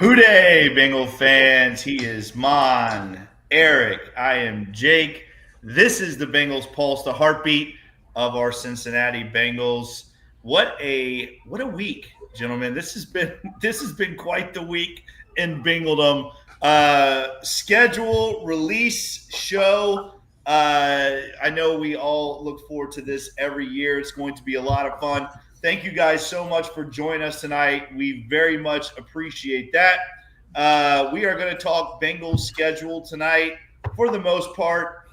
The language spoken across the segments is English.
Hooday, Bengal fans. He is Mon, Eric. I am Jake. This is the Bengals Pulse, the heartbeat of our Cincinnati Bengals. What a week, gentlemen. This has been quite the week in Bengaldom. Schedule, release, show. I know we all look forward to this every year. It's going to be a lot of fun. Thank you guys so much for joining us tonight. We very much appreciate that. We are going to talk Bengals schedule tonight for the most part.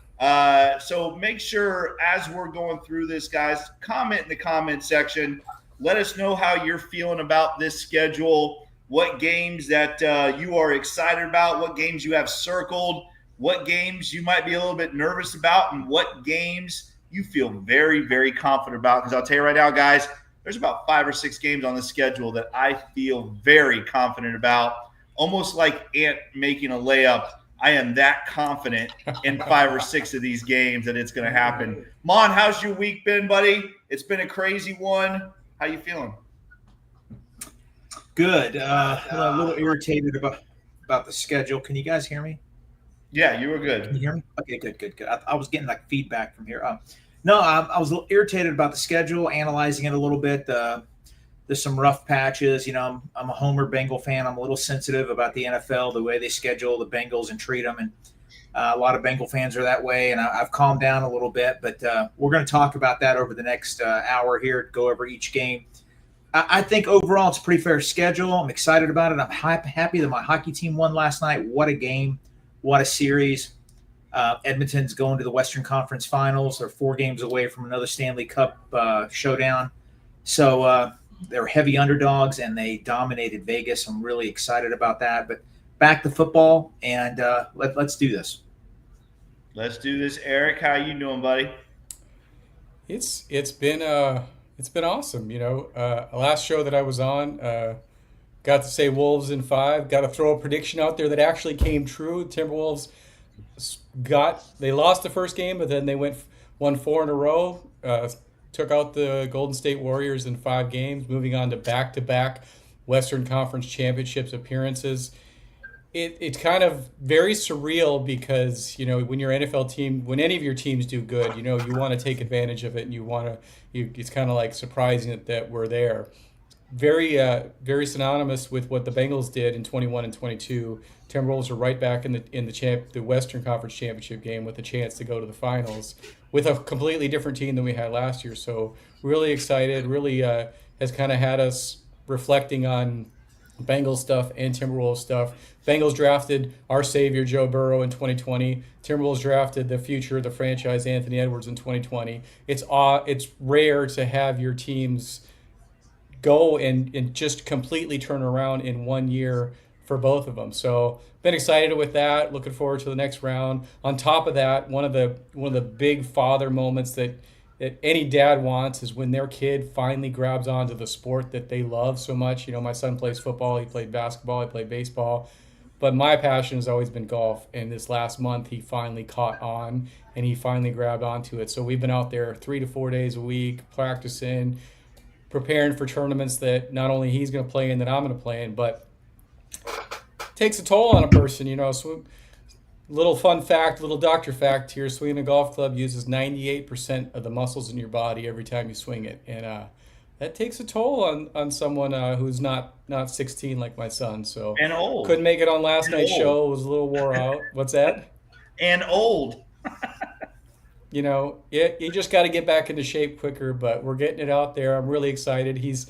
So make sure as we're going through this, guys, comment in the comment section. Let us know how you're feeling about this schedule, what games that you are excited about, what games you have circled, what games you might be a little bit nervous about, and what games you feel very, very confident about. Because I'll tell you right now, guys, there's about 5 or 6 games on the schedule that I feel very confident about, almost like Ant making a layup. I am that confident in 5 or 6 of these games that it's going to happen. Mon, how's your week been, buddy? It's been a crazy one. How you feeling? Good. A little irritated about the schedule. Can you guys hear me? Yeah, you were good. Can you hear me? Okay, good. I was getting like feedback from here. No, I was a little irritated about the schedule, analyzing it a little bit. There's some rough patches. You know, I'm a Homer Bengal fan. I'm a little sensitive about the NFL, the way they schedule the Bengals and treat them. And a lot of Bengal fans are that way. And I've calmed down a little bit. But we're going to talk about that over the next hour here, go over each game. I think overall it's a pretty fair schedule. I'm excited about it. I'm happy that my hockey team won last night. What a game. What a series. Edmonton's going to the Western Conference Finals. They're 4 games away from another Stanley Cup showdown. So they're heavy underdogs, and they dominated Vegas. I'm really excited about that. But back to football, and let's do this. Let's do this. Eric, how you doing, buddy? It's been awesome. You know, last show that I was on, got to say Wolves in 5. Got to throw a prediction out there that actually came true. Timberwolves they lost the first game, but then they won 4 in a row. Took out the Golden State Warriors in 5 games, moving on to back-to-back Western Conference Championships appearances. It's kind of very surreal because, you know, when your NFL team, when any of your teams do good, you know, you want to take advantage of it, and it's kind of like surprising that we're there. Very synonymous with what the Bengals did in 21 and 22. Timberwolves are right back in the Western Conference Championship game with a chance to go to the finals with a completely different team than we had last year. So really excited. Really has kind of had us reflecting on Bengals stuff and Timberwolves stuff. Bengals drafted our savior Joe Burrow in 2020. Timberwolves drafted the future of the franchise Anthony Edwards in 2020. It's rare to have your teams go and just completely turn around in 1 year for both of them. So been excited with that. Looking forward to the next round. On top of that, one of the big father moments that any dad wants is when their kid finally grabs onto the sport that they love so much. You know, my son plays football. He played basketball. I played baseball. But my passion has always been golf. And this last month, he finally caught on and he finally grabbed onto it. So we've been out there 3 to 4 days a week practicing, preparing for tournaments that not only he's going to play in, that I'm going to play in, but takes a toll on a person, you know. So, little fun fact, little doctor fact here: swinging a golf club uses 98% of the muscles in your body every time you swing it, and that takes a toll on someone who's not 16 like my son. So And old. couldn't make it on last And night's old. show. Was a little wore out. What's that? And old. You know, you just got to get back into shape quicker, but we're getting it out there. I'm really excited. He's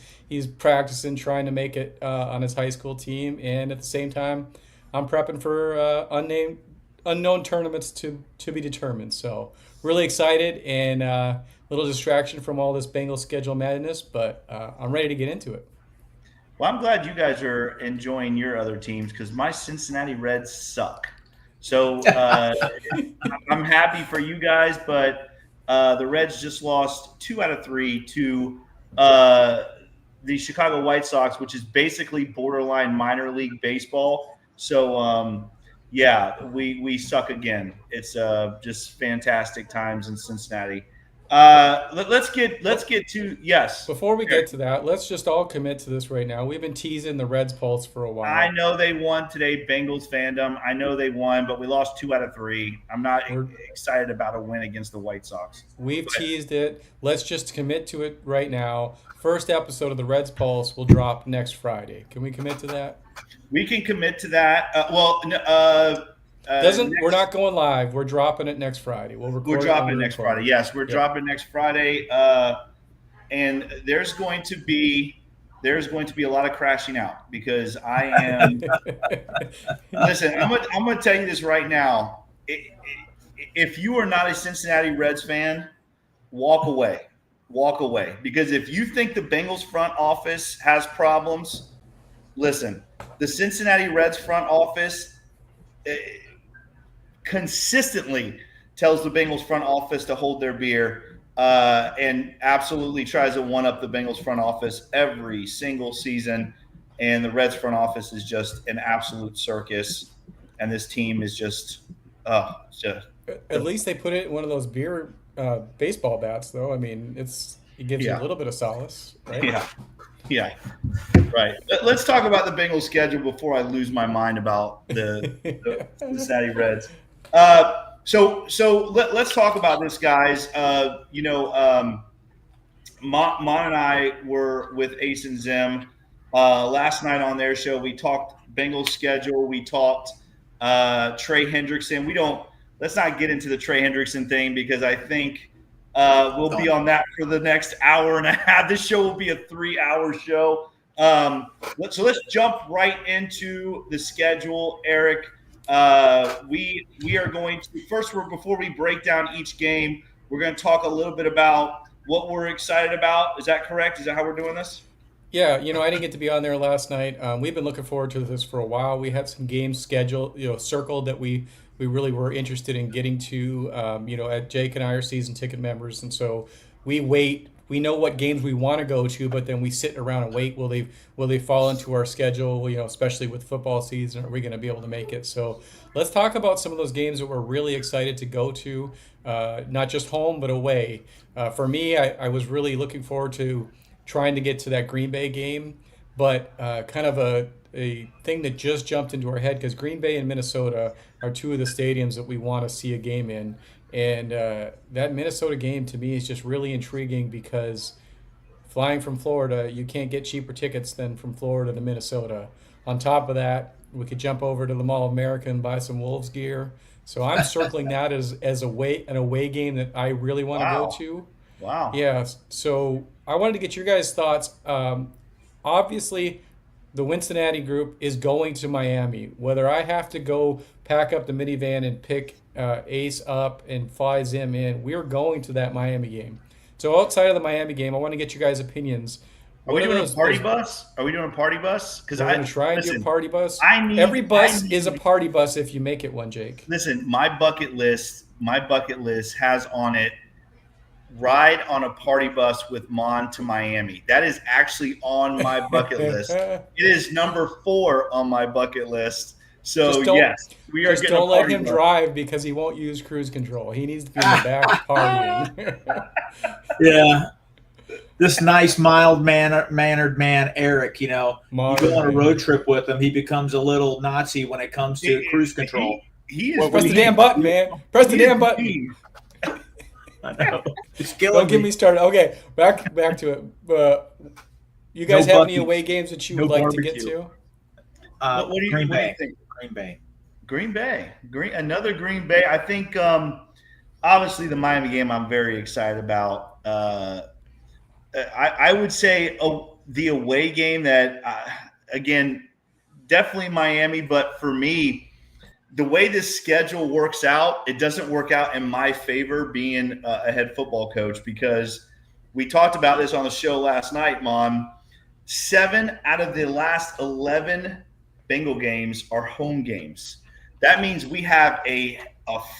practicing, trying to make it on his high school team, and at the same time, I'm prepping for unknown tournaments to be determined. So really excited, and a little distraction from all this Bengals schedule madness, but I'm ready to get into it. Well, I'm glad you guys are enjoying your other teams because my Cincinnati Reds suck. So I'm happy for you guys, but the Reds just lost 2 out of 3 to the Chicago White Sox, which is basically borderline minor league baseball. So, yeah, we suck again. It's just fantastic times in Cincinnati. Let's get to yes. Before we get to that, let's just all commit to this right now. We've been teasing the Reds pulse for a I while. know they won today, Bengals fandom. I know they won, but we lost 2 out of 3. I'm not We're excited about a win against the White Sox. we've But teased it. Let's just commit to it right now. First episode of the Reds pulse will drop next Friday. Can we commit to that? we can commit to that. Doesn't We're not going live. We're dropping it next Friday. We'll record we're it when dropping we next record. Friday. Yes, we're Yep. dropping next Friday. And there's going to be a lot of crashing out because I am. Listen, I'm gonna tell you this right now. If you are not a Cincinnati Reds fan, walk away. Walk away. Because if you think the Bengals front office has problems, listen, the Cincinnati Reds front office consistently tells the Bengals front office to hold their beer and absolutely tries to one-up the Bengals front office every single season. And the Reds front office is just an absolute circus. And this team is just At least they put it in one of those beer baseball bats, though. I mean, it gives you a Yeah. little bit of solace, right? Yeah. Right. Let's talk about the Bengals schedule before I lose my mind about the Cincinnati Reds. So let's talk about this, guys. Mon and I were with Ace and Zim last night on their show. We talked Bengals schedule. We talked Trey Hendrickson. Let's not get into the Trey Hendrickson thing because I think we'll be on that for the next hour and a half. This show will be a 3-hour show. So let's jump right into the schedule, Eric. We are going to before we break down each game, we're going to talk a little bit about what we're excited about. Is that correct? Is that how we're doing this? Yeah, I didn't get to be on there last night. We've been looking forward to this for a while. We had some games scheduled, circled that we really were interested in getting to. At Jake and I are season ticket members, and so we wait. We know what games we want to go to, but then we sit around and wait. Will they fall into our schedule? Especially with football season, are we going to be able to make it? So let's talk about some of those games that we're really excited to go to, not just home but away. For me, I was really looking forward to trying to get to that Green Bay game, but kind of a thing that just jumped into our head because Green Bay and Minnesota are two of the stadiums that we want to see a game in. And that Minnesota game to me is just really intriguing because flying from Florida, you can't get cheaper tickets than from Florida to Minnesota. On top of that, we could jump over to the Mall of America and buy some Wolves gear. So I'm circling that as an away game that I really want to go to. Wow. Yeah, so I wanted to get your guys' thoughts. Obviously, the Cincinnati group is going to Miami. Whether I have to go pack up the minivan and pick Ace up and fly Zim in, we're going to that Miami game. So outside of the Miami game, I want to get you guys' opinions. Are we doing a party bus? Are we doing a party bus? Because I'm going to try and do a party bus. Every bus is a party bus if you make it one, Jake. Listen, my bucket list has on it ride on a party bus with Mon to Miami. That is actually on my bucket list. It is number 4 on my bucket list. So yes, we are getting a party bus. Don't let him drive because he won't use cruise control. He needs to be in the back partying. Yeah. This nice, mild-mannered man, Eric, you go on a road trip with him, he becomes a little Nazi when it comes to cruise control. He is. Press the damn button, man. Press the damn button. I know. Don't get me started. Okay, back to it. You guys have any away games that you would like to get to? What do you think? Green Bay. Another Green Bay. I think obviously the Miami game I'm very excited about. I would say the away game that, again, definitely Miami. But for me, the way this schedule works out, it doesn't work out in my favor being a head football coach because we talked about this on the show last night, Mom. 7 out of the last 11 Bengal games are home games. That means we have a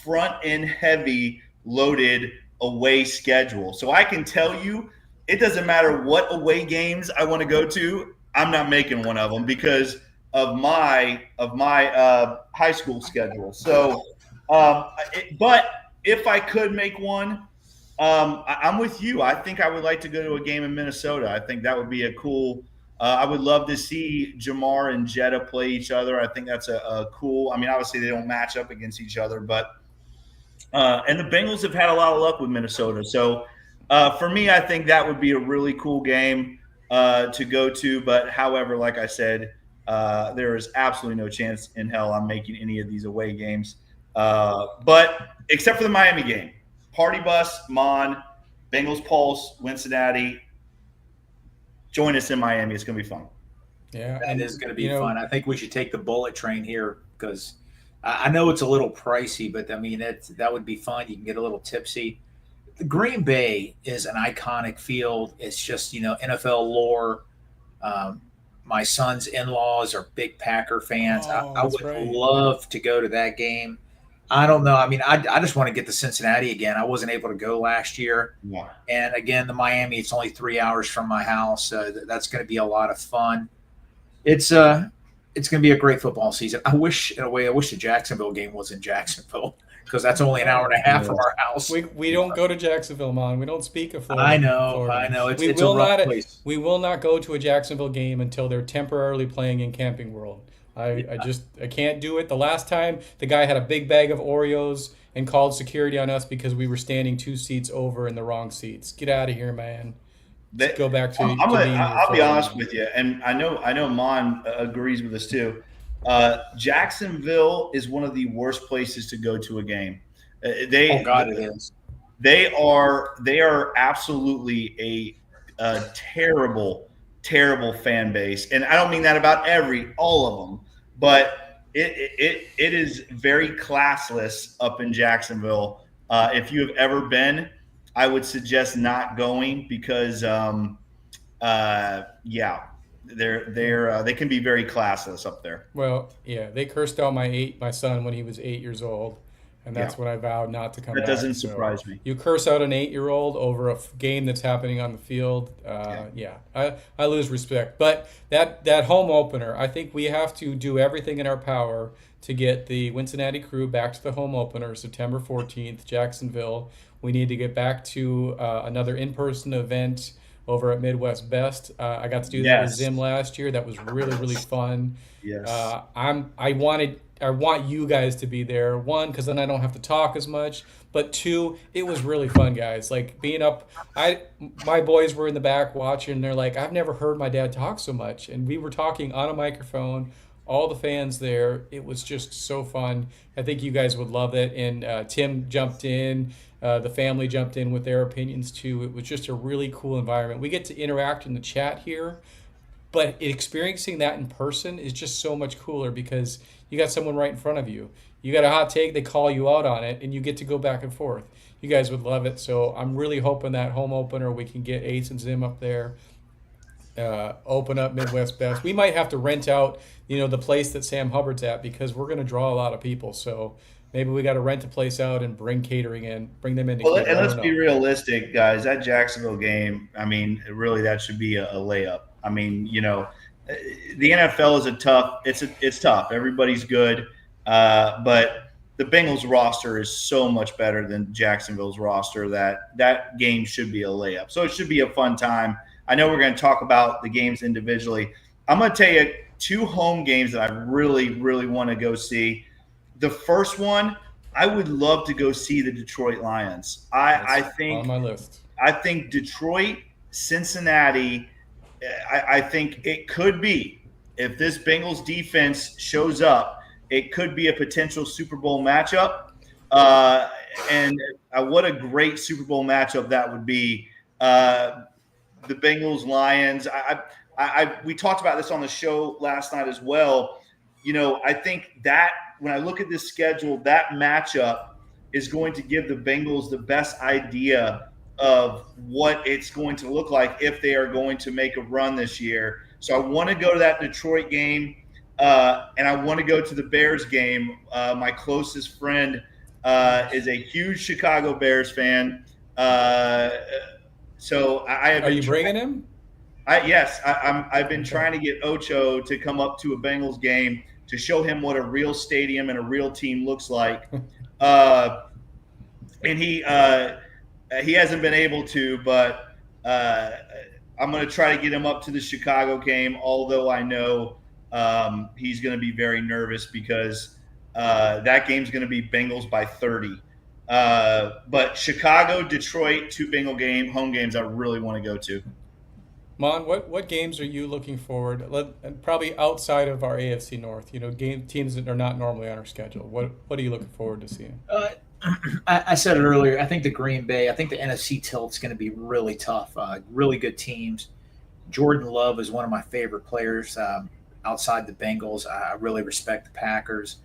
front-end heavy loaded away schedule. So I can tell you, it doesn't matter what away games I want to go to, I'm not making one of them because of my high school schedule. So, but if I could make one, I'm with you. I think I would like to go to a game in Minnesota. I think that would be a cool. I would love to see Jamar and Jetta play each other. I think that's a cool. I mean, obviously they don't match up against each other, but and the Bengals have had a lot of luck with Minnesota. So for me, I think that would be a really cool game to go to. But however, like I said, there is absolutely no chance in hell I'm making any of these away games. But except for the Miami game, Party Bus, Mon, Bengals Pulse, Cincinnati. Join us in Miami. It's going to be fun. Yeah, That is going to be fun. I think we should take the bullet train here because I know it's a little pricey, but I mean that would be fun. You can get a little tipsy. The Green Bay is an iconic field. It's just NFL lore. My son's in-laws are big Packer fans. I would love to go to that game. I don't know. I mean, I just want to get to Cincinnati again. I wasn't able to go last year. Yeah. And again, the Miami, it's only 3 hours from my house. That's going to be a lot of fun. It's going to be a great football season. I wish the Jacksonville game was in Jacksonville because that's only an hour and a half from our house. We don't go to Jacksonville, Mon. We don't speak of Florida. I know. It's a rough place. We will not go to a Jacksonville game until they're temporarily playing in Camping World. I can't do it. The last time, the guy had a big bag of Oreos and called security on us because we were standing 2 seats over in the wrong seats. Get out of here, man. Let's go back to. I'll be honest with you, and I know Mon agrees with us too. Jacksonville is one of the worst places to go to a game. It is. They are absolutely a terrible fan base, and I don't mean that about all of them, but it is very classless up in Jacksonville. If you have ever been, I would suggest not going because they can be very classless up there. Well, yeah, they cursed out my son when he was 8 years old, and that's when I vowed not to come back. That doesn't surprise me. You curse out an 8-year-old over a game that's happening on the field. I lose respect. But that home opener, I think we have to do everything in our power to get the Cincinnati Crew back to the home opener, September 14th, Jacksonville. We need to get back to another in-person event over at Midwest Best. I got to do that with Zim last year. That was really, really fun. Yes. I want you guys to be there. 1, because then I don't have to talk as much. But 2, it was really fun, guys. Like being up, my boys were in the back watching. And they're like, I've never heard my dad talk so much. And we were talking on a microphone. All the fans there. It was just so fun. I think you guys would love it. And Tim jumped in. The family jumped in with their opinions too. It was just a really cool environment. We get to interact in the chat here, but experiencing that in person is just so much cooler because you got someone right in front of you. You got a hot take, they call you out on it, and you get to go back and forth. You guys would love it. So I'm really hoping that home opener we can get Ace and Zim up there. Open up Midwest Best. We might have to rent out, the place that Sam Hubbard's at because we're going to draw a lot of people. So maybe we got to rent a place out and bring catering in, bring them in. And let's be realistic, guys. That Jacksonville game, I mean, really, that should be a layup. I mean, the NFL is it's tough. Everybody's good, but the Bengals roster is so much better than Jacksonville's roster that game should be a layup. So it should be a fun time. I know we're going to talk about the games individually. I'm going to tell you 2 home games that I really, really want to go see. The first one, I would love to go see the Detroit Lions. I think on my list. I think Detroit, Cincinnati. I think it could be, if this Bengals defense shows up, it could be a potential Super Bowl matchup. And what a great Super Bowl matchup that would be. The Bengals Lions. We talked about this on the show last night as well. I think that when I look at this schedule, that matchup is going to give the Bengals the best idea of what it's going to look like if they are going to make a run this year. So I want to go to that Detroit game, and I want to go to the Bears game. My closest friend is a huge Chicago Bears fan. So I have. Are you bringing him? Yes, I've been trying to get Ocho to come up to a Bengals game to show him what a real stadium and a real team looks like. And he hasn't been able to, but I'm going to try to get him up to the Chicago game, although I know he's going to be very nervous because that game's going to be Bengals by 30. But Chicago, Detroit, 2 Bengal home games I really want to go to. Mon, what games are you looking forward? And probably outside of our AFC North, teams that are not normally on our schedule. What are you looking forward to seeing? I said it earlier. I think the Green Bay. I think the NFC tilt's going to be really tough. Really good teams. Jordan Love is one of my favorite players outside the Bengals. I really respect the Packers.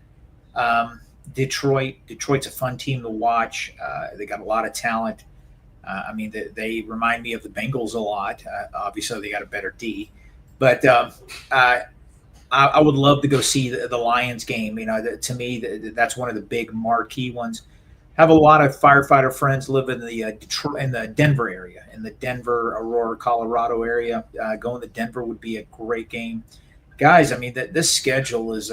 Detroit's a fun team to watch. They got a lot of talent. They remind me of the Bengals a lot. Obviously, they got a better D. But I would love to go see the Lions game. To me, that's one of the big marquee ones. Have a lot of firefighter friends live in the Detroit, in the Denver area, in the Denver, Aurora, Colorado area. Going to Denver would be a great game, guys. This schedule is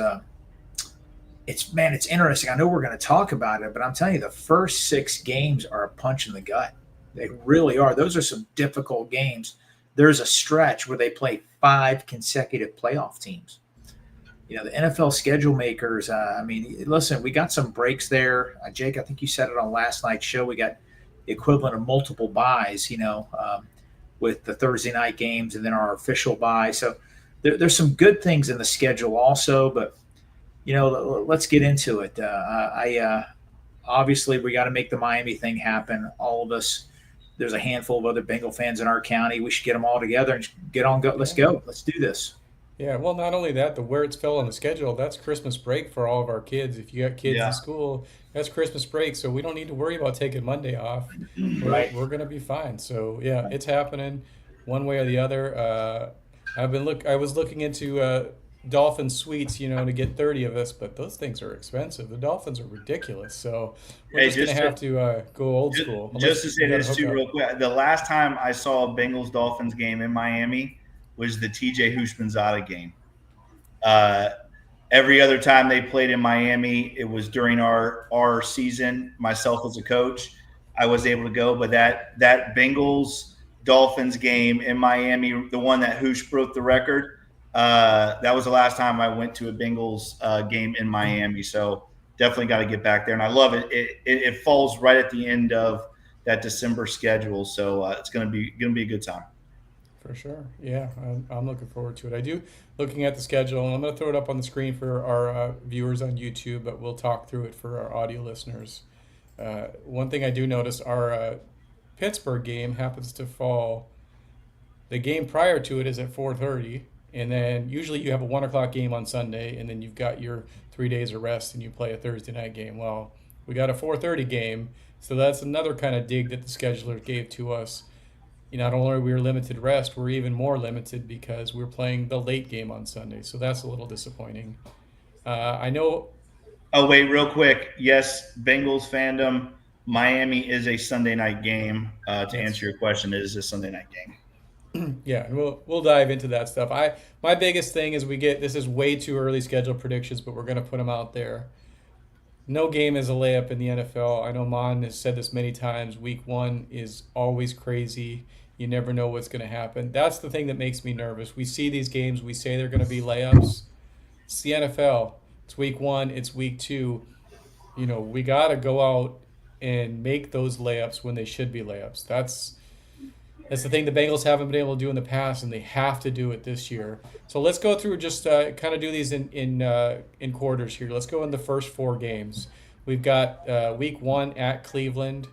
it's interesting. I know we're going to talk about it, but I'm telling you, the first 6 games are a punch in the gut. They really are. Those are some difficult games. There's a stretch where they play 5 consecutive playoff teams. The NFL schedule makers, listen, we got some breaks there. Jake, I think you said it on last night's show. We got the equivalent of multiple buys, with the Thursday night games and then our official buy. So there's some good things in the schedule also, but, let's get into it. Obviously, we got to make the Miami thing happen. All of us. There's a handful of other Bengal fans in our county. We should get them all together and get on. Go. Let's go. Let's do this. Yeah, well, not only that, where it's fell on the schedule, that's Christmas break for all of our kids. If you got kids in school, that's Christmas break, so we don't need to worry about taking Monday off. Right. We're going to be fine. So, yeah, it's happening one way or the other. I was looking into Dolphin suites, to get 30 of us, but those things are expensive. The Dolphins are ridiculous, so we're just going to have to go old school. Just to say this too real quick, the last time I saw a Bengals-Dolphins game in Miami was the TJ Houshmandzadeh game. Every other time they played in Miami, it was during our season. Myself as a coach, I was able to go, but that Bengals-Dolphins game in Miami, the one that Hoosh broke the record, that was the last time I went to a Bengals game in Miami. So definitely got to get back there, and I love it. It falls right at the end of that December schedule, so it's gonna be a good time. For sure. Yeah, I'm looking forward to it. Looking at the schedule, and I'm going to throw it up on the screen for our viewers on YouTube, but we'll talk through it for our audio listeners. One thing I do notice, our Pittsburgh game happens to fall. The game prior to it is at 4:30, and then usually you have a 1 o'clock game on Sunday, and then you've got your 3 days of rest, and you play a Thursday night game. Well, we got a 4:30 game, so that's another kind of dig that the scheduler gave to us. Not only are we limited rest, we're even more limited because we're playing the late game on Sunday. So that's a little disappointing. I know. Oh, wait, real quick. Yes, Bengals fandom. Miami is a Sunday night game. To answer your question, it is a Sunday night game. Yeah, and we'll dive into that stuff. My biggest thing is this is way too early schedule predictions, but we're going to put them out there. No game is a layup in the NFL. I know Mon has said this many times. Week 1 is always crazy. You never know what's going to happen. That's the thing that makes me nervous. We see these games. We say they're going to be layups. It's the NFL. It's week 1. It's week 2. We got to go out and make those layups when they should be layups. That's the thing the Bengals haven't been able to do in the past, and they have to do it this year. So let's go through just kind of do these in quarters here. Let's go in the first 4 games. We've got week 1 at Cleveland.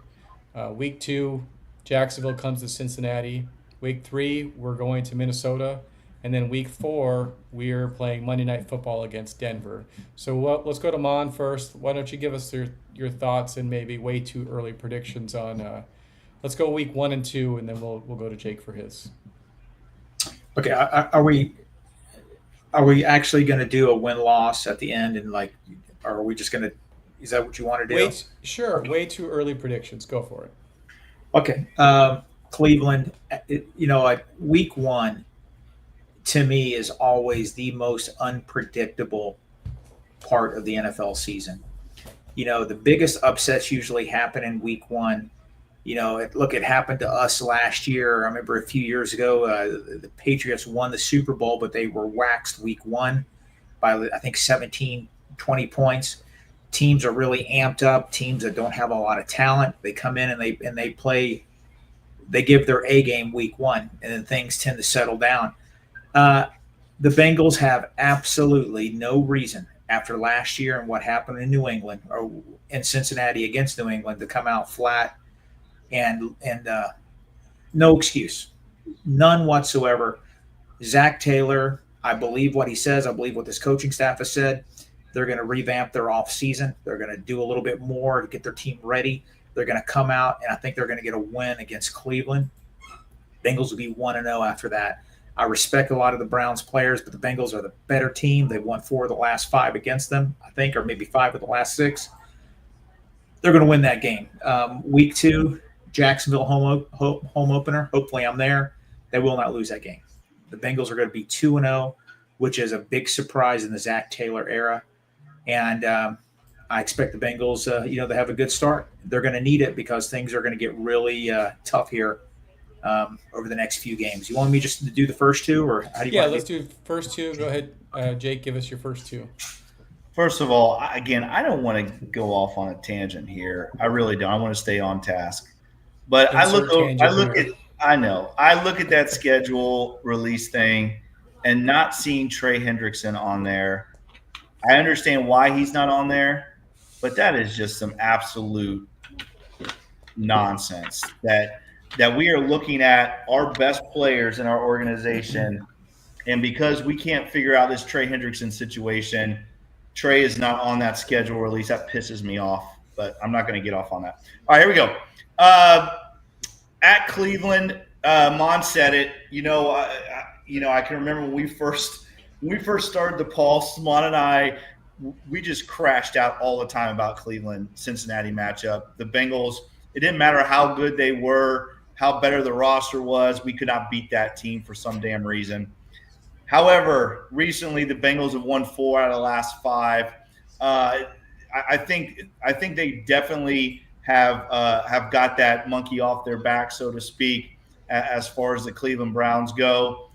Week 2, Jacksonville comes to Cincinnati. Week 3, we're going to Minnesota. And then week 4, we're playing Monday Night Football against Denver. So let's go to Mon first. Why don't you give us your thoughts and maybe way too early predictions on let's go week 1 and 2, and then we'll go to Jake for his. Okay, are we actually going to do a win-loss at the end, and are we just going to? Is that what you want to do? Sure. Way too early predictions. Go for it. Okay, Cleveland. Week 1 to me is always the most unpredictable part of the NFL season. The biggest upsets usually happen in week 1. Look, it happened to us last year. I remember a few years ago, the Patriots won the Super Bowl, but they were waxed week one by, I think, 17, 20 points. Teams are really amped up. Teams that don't have a lot of talent, they come in and they play. They give their A game week one, and then things tend to settle down. Uh, the Bengals have absolutely no reason after last year and what happened in New England or in Cincinnati against New England to come out flat and no excuse, none whatsoever. Zach Taylor, I believe what he says. I believe what this coaching staff has said. They're going to revamp their off season. They're going to do a little bit more to get their team ready. They're going to come out, and I think they're going to get a win against Cleveland. Bengals will be 1-0 after that. I respect a lot of the Browns players, but the Bengals are the better team. They've won 4 of the last 5 against them, I think, or maybe 5 of the last 6. They're going to win that game. Week 2, Jacksonville home opener. Hopefully I'm there. They will not lose that game. The Bengals are going to be 2-0, which is a big surprise in the Zach Taylor era. And I expect the Bengals, to have a good start. They're going to need it because things are going to get really tough here over the next few games. You want me just to do the first 2, or how do you? Yeah, let's do first 2. Go ahead, Jake. Give us your first 2. First of all, again, I don't want to go off on a tangent here. I really don't. I want to stay on task. But I look at that schedule release thing and not seeing Trey Hendrickson on there. I understand why he's not on there, but that is just some absolute nonsense that we are looking at our best players in our organization, and because we can't figure out this Trey Hendrickson situation, Trey is not on that schedule release. That pisses me off, but I'm not going to get off on that. All right, here we go. At Cleveland, Mon said it. I can remember when we first started the pulse. Mon and I, we just crashed out all the time about Cleveland-Cincinnati matchup. The Bengals, it didn't matter how good they were, how better the roster was. We could not beat that team for some damn reason. However, recently the Bengals have won 4 out of the last 5. I think they definitely have got that monkey off their back, so to speak, as far as the Cleveland Browns go.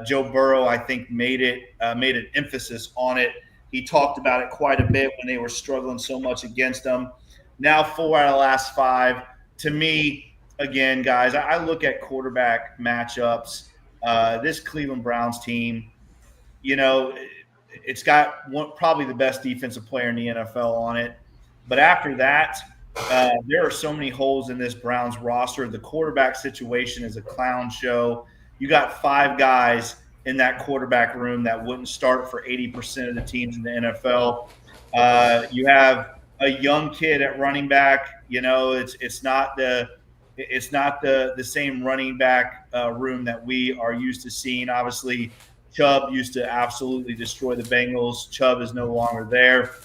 Joe Burrow, I think, made an emphasis on it. He talked about it quite a bit when they were struggling so much against them. Now 4 out of the last 5. To me, again, guys, I look at quarterback matchups. This Cleveland Browns team, it's got probably the best defensive player in the NFL on it. But after that, there are so many holes in this Browns roster. The quarterback situation is a clown show. You got 5 guys in that quarterback room that wouldn't start for 80% of the teams in the NFL. You have a young kid at running back. It's not the same running back room that we are used to seeing. Obviously, Chubb used to absolutely destroy the Bengals. Chubb is no longer there.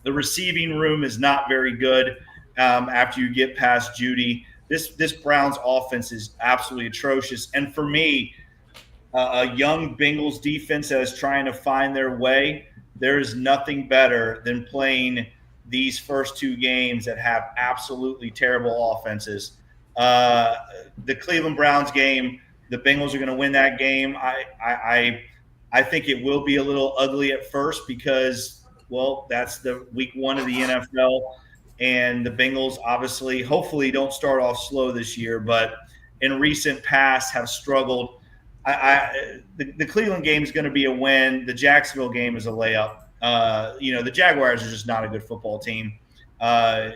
The receiving room is not very good after you get past Judy. This Browns offense is absolutely atrocious. And for me, a young Bengals defense that is trying to find their way, there is nothing better than playing these first 2 games that have absolutely terrible offenses. The Cleveland Browns game, the Bengals are going to win that game. I think it will be a little ugly at first because, well, that's the week 1 of the NFL, and the Bengals obviously, hopefully, don't start off slow this year, but in recent past have struggled. The Cleveland game is going to be a win. The Jacksonville game is a layup. The Jaguars are just not a good football team. Trevor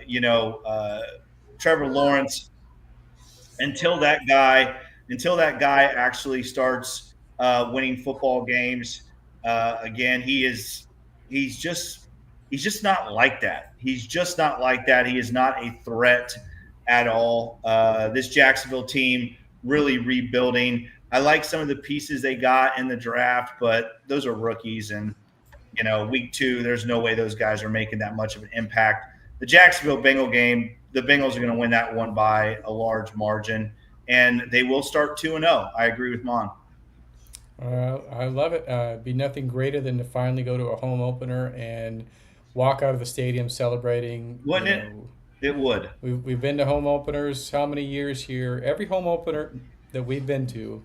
Lawrence, until that guy actually starts winning football games, again, he's just not like that. He's just not like that. He is not a threat at all. This Jacksonville team really rebuilding. I like some of the pieces they got in the draft, but those are rookies, and week 2, there's no way those guys are making that much of an impact. The Jacksonville Bengal game, the Bengals are going to win that one by a large margin, and they will start 2-0. I agree with Mon. I love it. It'd be nothing greater than to finally go to a home opener and walk out of the stadium celebrating. Wouldn't it? It would. We've been to home openers how many years here? Every home opener that we've been to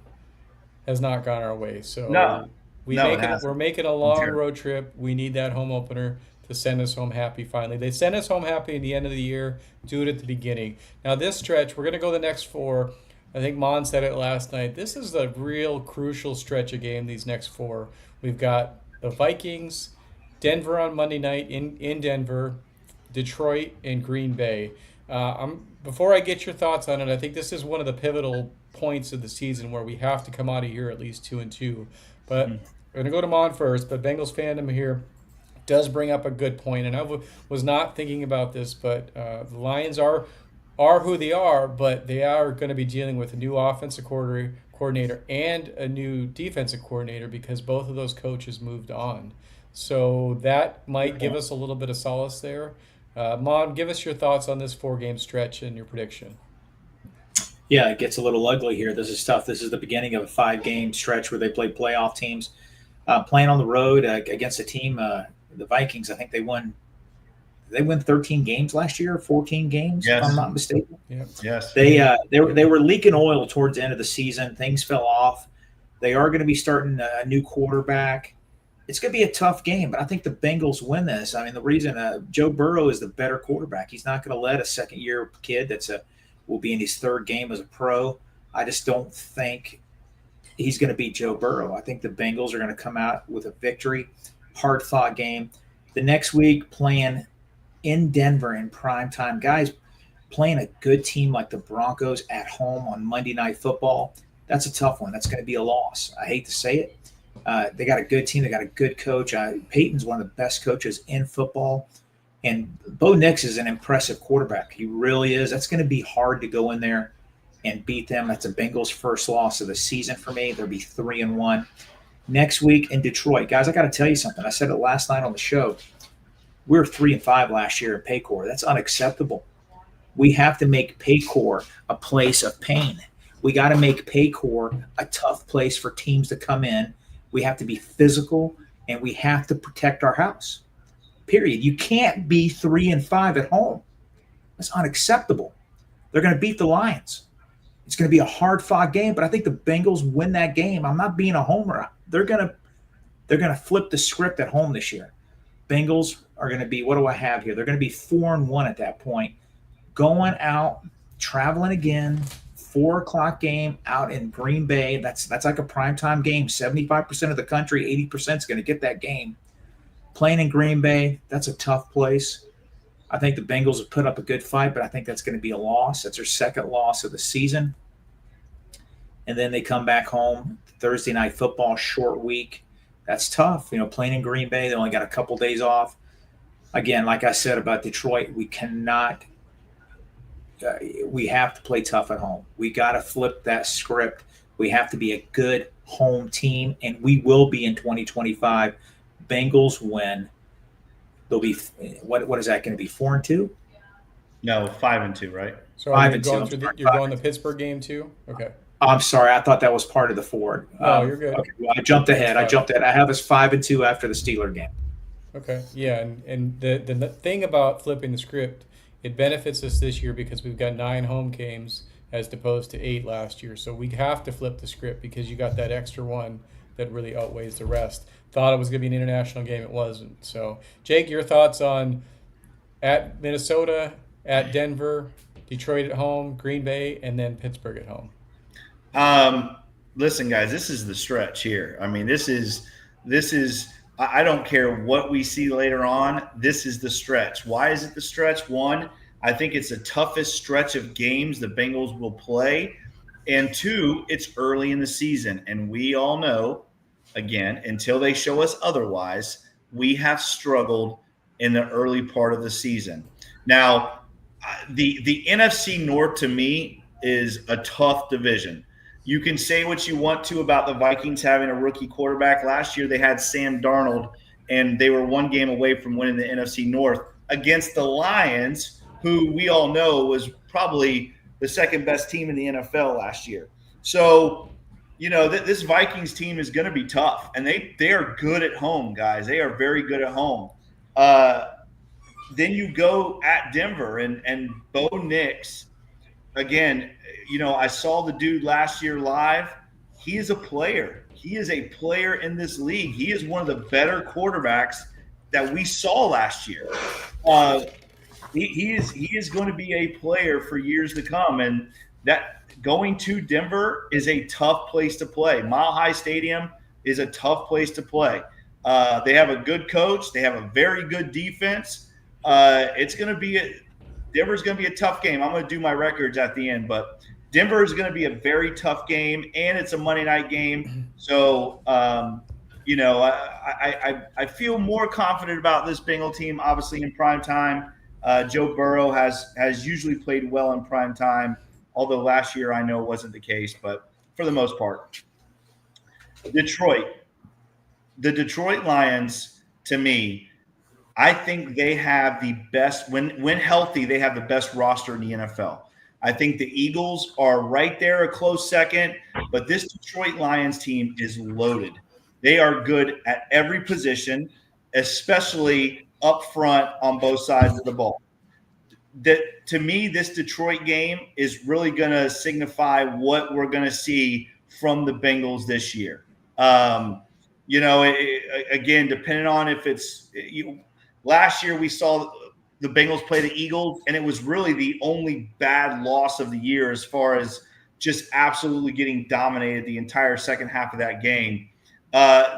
has not gone our way. No, So no, it we're hasn't. making a I'm long sure. road trip. We need that home opener to send us home happy finally. They send us home happy at the end of the year. Do it at the beginning. Now this stretch, we're gonna go the next four. I think Mon said it last night. This is the real crucial stretch of game, these next four. We've got the Vikings, Denver on Monday night in Denver, Detroit, and Green Bay. Before I get your thoughts on it, I think this is one of the pivotal points of the season where we have to come out of here at least 2-2. But Mm. we're gonna go to Mon first. But Bengals fandom here does bring up a good point, and was not thinking about this, but the Lions are who they are, but they are going to be dealing with a new offensive coordinator and a new defensive coordinator because both of those coaches moved on. So that might give us a little bit of solace there. Mon, give us your thoughts on this 4-game stretch and your prediction. Yeah, it gets a little ugly here. This is tough. This is the beginning of a 5-game stretch where they play playoff teams. Playing on the road against a team, the Vikings, I think they won. Did they win 13 games last year, 14 games, if I'm Yes. not mistaken. Yeah. Yes. They were leaking oil towards the end of the season. Things fell off. They are going to be starting a new quarterback. It's going to be a tough game, but I think the Bengals win this. I mean, the reason Joe Burrow is the better quarterback. He's not going to let a second-year kid will be in his third game as a pro. I just don't think he's going to beat Joe Burrow. I think the Bengals are going to come out with a victory. Hard-fought game. The next week, playing in Denver in prime time. Guys, playing a good team like the Broncos at home on Monday Night Football, that's a tough one. That's going to be a loss. I hate to say it. They got a good team. They got a good coach. Peyton's one of the best coaches in football. And Bo Nix is an impressive quarterback. He really is. That's going to be hard to go in there and beat them. That's a Bengals' first loss of the season for me. They'll be 3-1. Next week in Detroit. Guys, I got to tell you something. I said it last night on the show. We were 3-5 last year at Paycor. That's unacceptable. We have to make Paycor a place of pain. We got to make Paycor a tough place for teams to come in. We have to be physical, and we have to protect our house. Period. You can't be 3-5 at home. That's unacceptable. They're going to beat the Lions. It's going to be a hard-fought game, but I think the Bengals win that game. I'm not being a homer. They're going to flip the script at home this year. Bengals are going to be, what do I have here? They're going to be 4-1 at that point. Going out, traveling again, 4:00 game out in Green Bay. That's like a primetime game. 75% of the country, 80% is going to get that game. Playing in Green Bay, that's a tough place. I think the Bengals have put up a good fight, but I think that's going to be a loss. That's their second loss of the season. And then they come back home, Thursday Night Football, short week. That's tough. Playing in Green Bay, they only got a couple days off. Again, like I said about Detroit, we cannot we have to play tough at home. We got to flip that script. We have to be a good home team, and we will be in 2025. Bengals win. They'll be, what is that going to be, 4-2? No, 5-2, right? So are you 5-2. going you're going the Pittsburgh game too? Okay. I'm sorry. I thought that was part of the Ford. No, you're good. Okay, well, I jumped ahead. I have us 5-2 after the Steeler game. Okay. Yeah, and the thing about flipping the script, it benefits us this year because we've got 9 home games as opposed to 8 last year. So we have to flip the script because you got that extra one that really outweighs the rest. Thought it was going to be an international game. It wasn't. So, Jake, your thoughts on at Minnesota, at Denver, Detroit at home, Green Bay, and then Pittsburgh at home? Listen, guys, this is the stretch here. I mean, this is I don't care what we see later on. This is the stretch. Why is it the stretch? One, I think it's the toughest stretch of games the Bengals will play. And two, it's early in the season. And we all know, again, until they show us otherwise, we have struggled in the early part of the season. Now, the NFC North to me is a tough division. You can say what you want to about the Vikings having a rookie quarterback. Last year they had Sam Darnold, and they were 1 game away from winning the NFC North against the Lions, who we all know was probably the second best team in the NFL last year. So, this Vikings team is going to be tough, and they are good at home, guys. They are very good at home. then you go at Denver and Bo Nix. Again, I saw the dude last year live. He is a player. He is a player in this league. He is one of the better quarterbacks that we saw last year. He is going to be a player for years to come, and that going to Denver is a tough place to play. Mile High Stadium is a tough place to play. They have a good coach. They have a very good defense. It's going to be Denver's going to be a tough game. I'm going to do my records at the end, but Denver is going to be a very tough game, and it's a Monday night game. So, I feel more confident about this Bengal team, obviously in prime time. Joe Burrow has usually played well in prime time, although last year I know wasn't the case, but for the most part. Detroit. The Detroit Lions, to me, I think they have the best – when healthy, they have the best roster in the NFL. I think the Eagles are right there, a close second, but this Detroit Lions team is loaded. They are good at every position, especially up front on both sides of the ball. To me, this Detroit game is really going to signify what we're going to see from the Bengals this year. Again, depending on if it's last year we saw the Bengals play the Eagles, and it was really the only bad loss of the year as far as just absolutely getting dominated the entire second half of that game.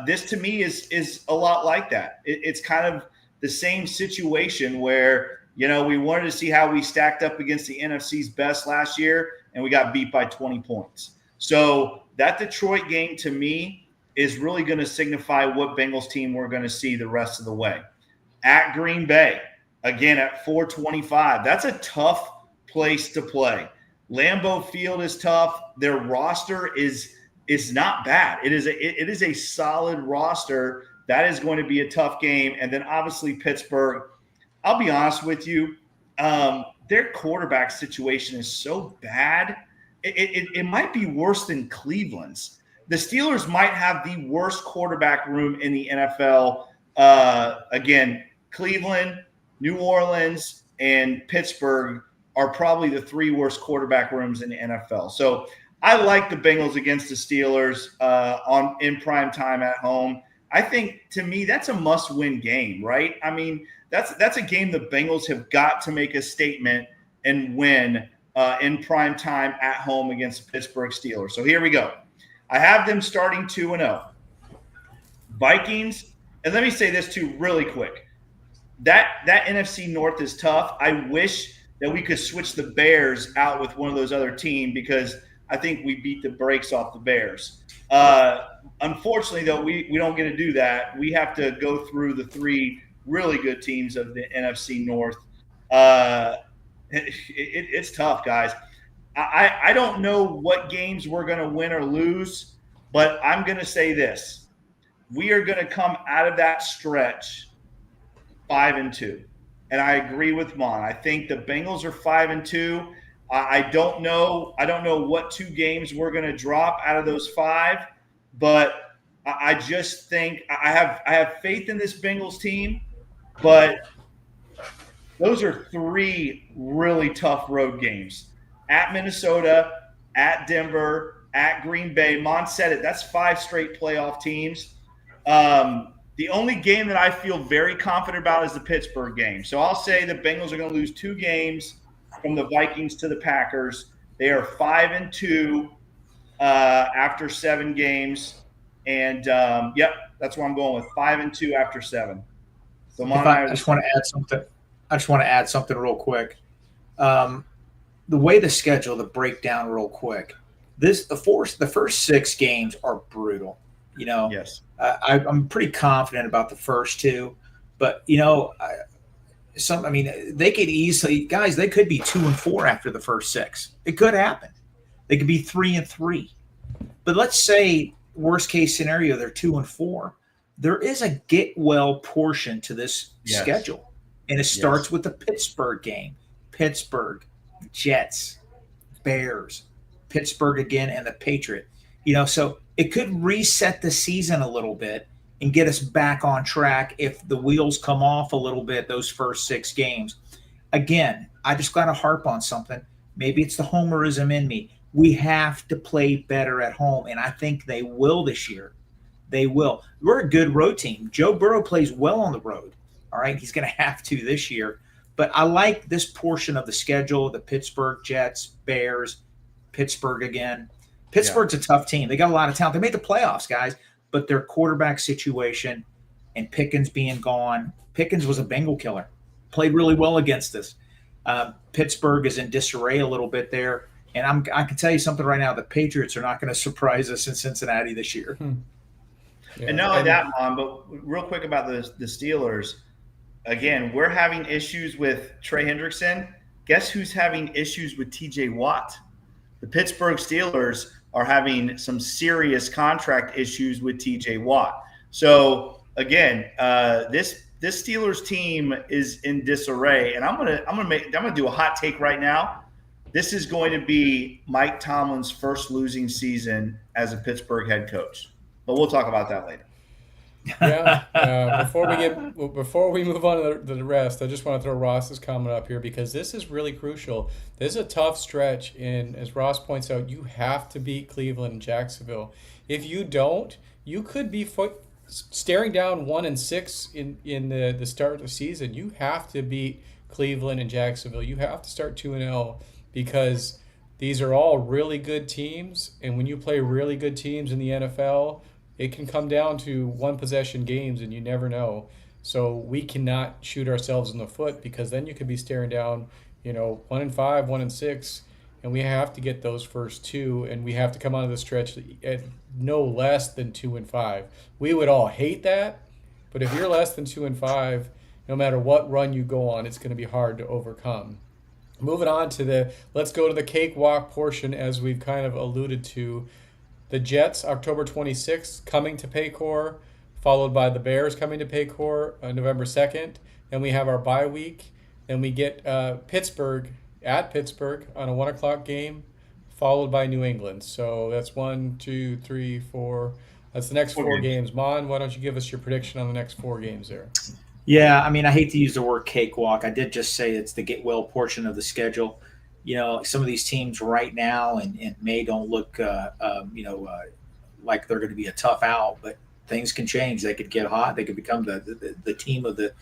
This to me is a lot like that. It's kind of the same situation where, we wanted to see how we stacked up against the NFC's best last year, and we got beat by 20 points. So that Detroit game to me is really going to signify what Bengals team we're going to see the rest of the way. At Green Bay, again at 425, that's a tough place to play. Lambeau Field is tough. Their roster is not bad. It is a solid roster. That is going to be a tough game. And then obviously Pittsburgh, I'll be honest with you, their quarterback situation is so bad. It might be worse than Cleveland's. The Steelers might have the worst quarterback room in the NFL. Again, Cleveland, New Orleans, and Pittsburgh are probably the three worst quarterback rooms in the NFL. So I like the Bengals against the Steelers in prime time at home. I think, to me, that's a must-win game, right? I mean, that's a game the Bengals have got to make a statement and win in prime time at home against the Pittsburgh Steelers. So here we go. I have them starting 2-0. Vikings, and let me say this too really quick. That NFC North is tough. I wish that we could switch the Bears out with one of those other teams because I think we beat the brakes off the Bears. Unfortunately, though, we don't get to do that. We have to go through the three really good teams of the NFC North. It's tough, guys. I don't know what games we're going to win or lose, but I'm going to say this. We are going to come out of that stretch 5-2. And I agree with Mon. I think the Bengals are 5-2. I don't know what two games we're going to drop out of those five, but I just think I have faith in this Bengals team, but those are three really tough road games. At Minnesota, at Denver, at Green Bay. Mon said it. That's 5 straight playoff teams. The only game that I feel very confident about is the Pittsburgh game. So I'll say the Bengals are going to lose 2 games from the Vikings to the Packers. They are 5-2 after 7 games. And, that's where I'm going with 5-2 after 7. So I just want to add something real quick. The way the schedule, the breakdown real quick, the first 6 games are brutal. Yes. I'm pretty confident about the first 2, but they could easily, guys, they could be 2-4 after the first 6. It could happen. They could be 3-3. But let's say worst case scenario, they're 2-4. There is a get well portion to this schedule, and it starts with the Pittsburgh game. Pittsburgh, Jets, Bears, Pittsburgh again, and the Patriot. So it could reset the season a little bit and get us back on track if the wheels come off a little bit those first 6 games. Again, I just got to harp on something. Maybe it's the homerism in me. We have to play better at home, and I think they will this year. They will. We're a good road team. Joe Burrow plays well on the road. All right, he's going to have to this year. But I like this portion of the schedule, the Pittsburgh Jets, Bears, Pittsburgh again. Pittsburgh's a tough team. They got a lot of talent. They made the playoffs, guys, but their quarterback situation and Pickens being gone. Pickens was a Bengal killer. Played really well against us. Pittsburgh is in disarray a little bit there. And I can tell you something right now. The Patriots are not going to surprise us in Cincinnati this year. Yeah. And not only that, Mom, but real quick about the Steelers. Again, we're having issues with Trey Hendrickson. Guess who's having issues with TJ Watt? The Pittsburgh Steelers are having some serious contract issues with TJ Watt. So again, this Steelers team is in disarray, and I'm gonna do a hot take right now. This is going to be Mike Tomlin's first losing season as a Pittsburgh head coach, but we'll talk about that later. Yeah. Before we move on to the rest, I just want to throw Ross's comment up here because this is really crucial. This is a tough stretch, and as Ross points out, you have to beat Cleveland and Jacksonville. If you don't, you could be staring down 1-6 in the start of the season. You have to beat Cleveland and Jacksonville. You have to start 2-0 because these are all really good teams, and when you play really good teams in the NFL, it can come down to one possession games, and you never know. So we cannot shoot ourselves in the foot because then you could be staring down, 1-5, 1-6, and we have to get those first 2, and we have to come out of the stretch at no less than 2-5. We would all hate that, but if you're less than 2-5, no matter what run you go on, it's going to be hard to overcome. Moving on to let's go to the cakewalk portion, as we've kind of alluded to. The Jets, October 26th, coming to Paycor, followed by the Bears coming to Paycor November 2nd. Then we have our bye week. Then we get Pittsburgh on a 1 o'clock game, followed by New England. So that's 1, 2, 3, 4. That's the next 4 games. Mon, why don't you give us your prediction on the next 4 games there? Yeah, I mean, I hate to use the word cakewalk. I did just say it's the get well portion of the schedule. Some of these teams right now and May don't look, like they're going to be a tough out, but things can change. They could get hot. They could become the team of the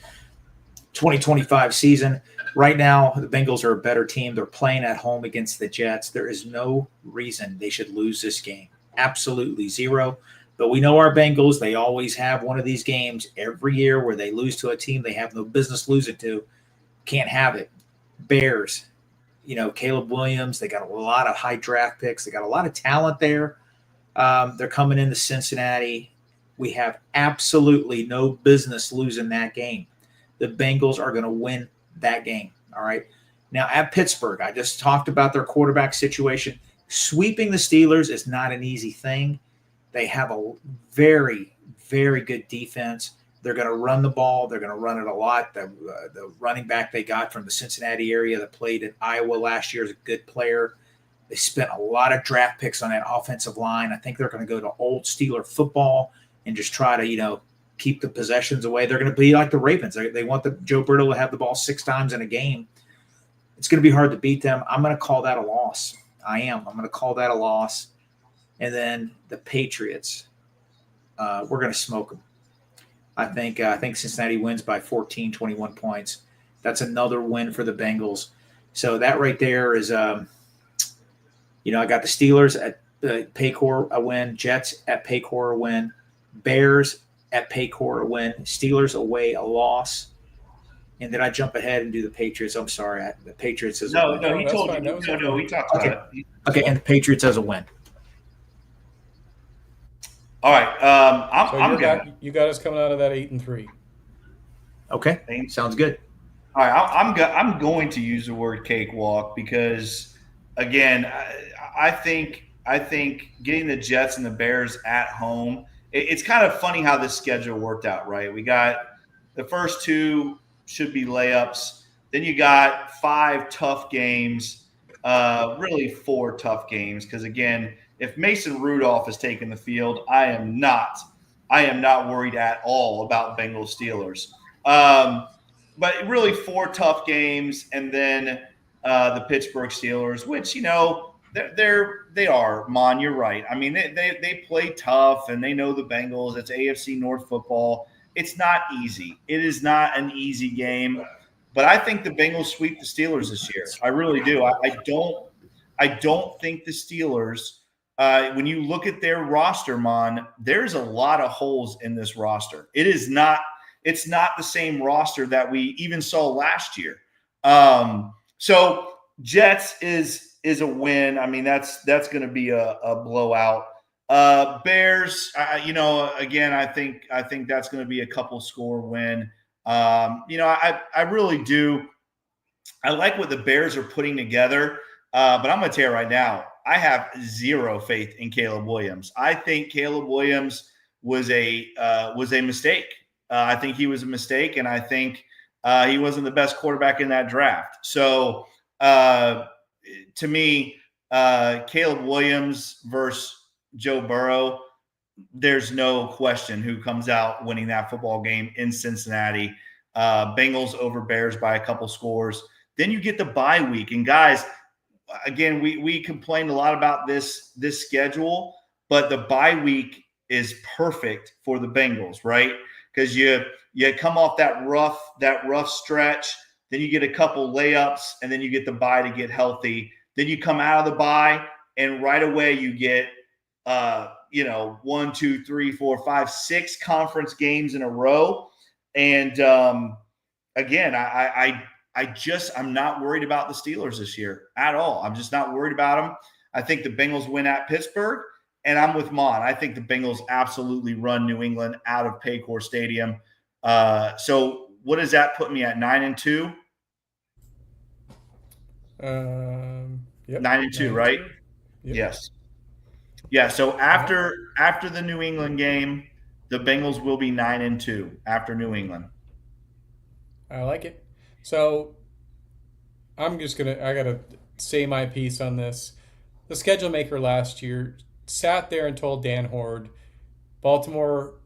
2025 season. Right now, the Bengals are a better team. They're playing at home against the Jets. There is no reason they should lose this game. Absolutely zero. But we know our Bengals, they always have one of these games every year where they lose to a team they have no business losing to. Can't have it. Bears. Caleb Williams, they got a lot of high draft picks. They got a lot of talent there. They're coming into Cincinnati. We have absolutely no business losing that game. The Bengals are going to win that game. All right. Now at Pittsburgh, I just talked about their quarterback situation. Sweeping the Steelers is not an easy thing. They have a very, very good defense. They're going to run the ball. They're going to run it a lot. The running back they got from the Cincinnati area that played at Iowa last year is a good player. They spent a lot of draft picks on that offensive line. I think they're going to go to old Steeler football and just try to, keep the possessions away. They're going to be like the Ravens. They want Joe Burrow to have the ball 6 times in a game. It's going to be hard to beat them. I'm going to call that a loss. I am. I'm going to call that a loss. And then the Patriots, we're going to smoke them. I think Cincinnati wins by 14, 21 points. That's another win for the Bengals. So that right there is, I got the Steelers at Paycor a win, Jets at Paycor a win, Bears at Paycor a win, Steelers away a loss. And then I jump ahead and do the Patriots. I'm sorry, the Patriots as a win. No, he told you. No, we talked about it. Okay, and the Patriots as a win. All right, you got us coming out of that 8-3. Okay, sounds good. All right, I'm going to use the word cakewalk because, again, I think getting the Jets and the Bears at home. It's kind of funny how this schedule worked out, right? We got the first 2 should be layups. Then you got 5 tough games, really 4 tough games because, again, if Mason Rudolph is taking the field, I am not I am not worried at all about Bengals Steelers. But really 4 tough games, and then the Pittsburgh Steelers, which they are. Mon, you're right. I mean, they play tough, and they know the Bengals. It's AFC North football. It's not easy. It is not an easy game. But I think the Bengals sweep the Steelers this year. I really do. I don't think the Steelers. When you look at their roster, Mon, there's a lot of holes in this roster. It's not the same roster that we even saw last year. So Jets is a win. I mean, that's going to be a blowout. Bears, again, I think that's going to be a couple score win. I really do. I like what the Bears are putting together, but I'm going to tell you right now, I have zero faith in Caleb Williams. I think Caleb Williams was a mistake. I think he was a mistake, and I think he wasn't the best quarterback in that draft. So, to me, Caleb Williams versus Joe Burrow, there's no question who comes out winning that football game in Cincinnati. Bengals over Bears by a couple scores. Then you get the bye week. And guys, again, we complained a lot about this schedule, but the bye week is perfect for the Bengals, right? Because you come off that rough stretch, then you get a couple layups, and then you get the bye to get healthy. Then you come out of the bye, and right away you get 1, 2, 3, 4, 5, 6 conference games in a row. And again, I'm not worried about the Steelers this year at all. I'm just not worried about them. I think the Bengals win at Pittsburgh, and I'm with Mon. I think the Bengals absolutely run New England out of Paycor Stadium. So what does that put me at? 9-2? Yep. 9-2, right? Yep. Yes. Yeah. So after the New England game, the Bengals will be 9-2 after New England. I like it. So I gotta say my piece on this. The schedule maker last year sat there and told Dan Horde,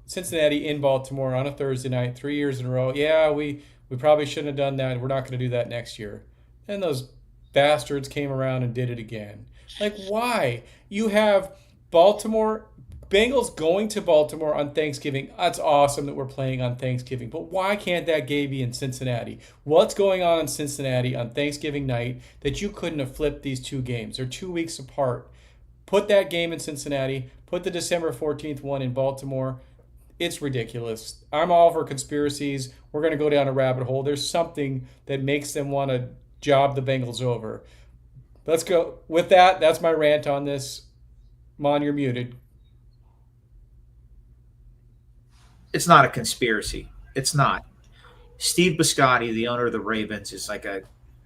Cincinnati in Baltimore on a Thursday night, 3 years in a row. Yeah, we probably shouldn't have done that. We're not going to do that next year. And those bastards came around and did it again. Like, why? You have Bengals going to Baltimore on Thanksgiving. That's awesome that we're playing on Thanksgiving. But why can't that game be in Cincinnati? What's going on in Cincinnati on Thanksgiving night that you couldn't have flipped these 2 games? They're 2 weeks apart. Put that game in Cincinnati. Put the December 14th one in Baltimore. It's ridiculous. I'm all for conspiracies. We're going to go down a rabbit hole. There's something that makes them want to job the Bengals over. Let's go. With that, that's my rant on this. Mon, you're muted. It's not a conspiracy. It's not. Steve Biscotti, the owner of the Ravens, is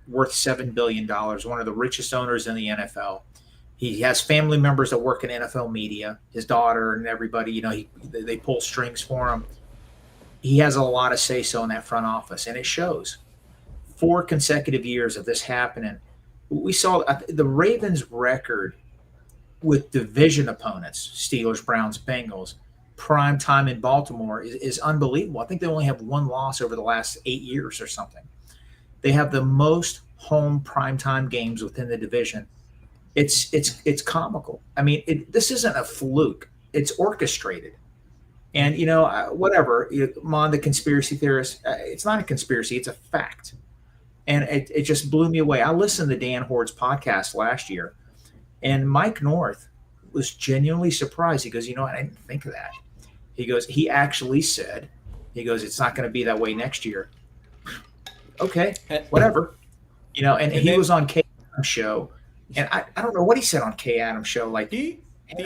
worth $7 billion, one of the richest owners in the NFL. He has family members that work in NFL media, his daughter and everybody, they pull strings for him. He has a lot of say-so in that front office, and it shows. 4 consecutive years of this happening. We saw the Ravens' record with division opponents, Steelers, Browns, Bengals, prime time in Baltimore is unbelievable. I think they only have 1 loss over the last 8 years or something. They have the most home primetime games within the division. It's comical. I mean, this isn't a fluke. It's orchestrated. And, whatever, Mon, the conspiracy theorist, it's not a conspiracy. It's a fact. And it just blew me away. I listened to Dan Horde's podcast last year, and Mike North was genuinely surprised. He goes, I didn't think of that. He goes, he actually said, it's not going to be that way next year. Okay, whatever. And he was on Kay Adams' show, and I don't know what he said on Kay Adams' show. Like the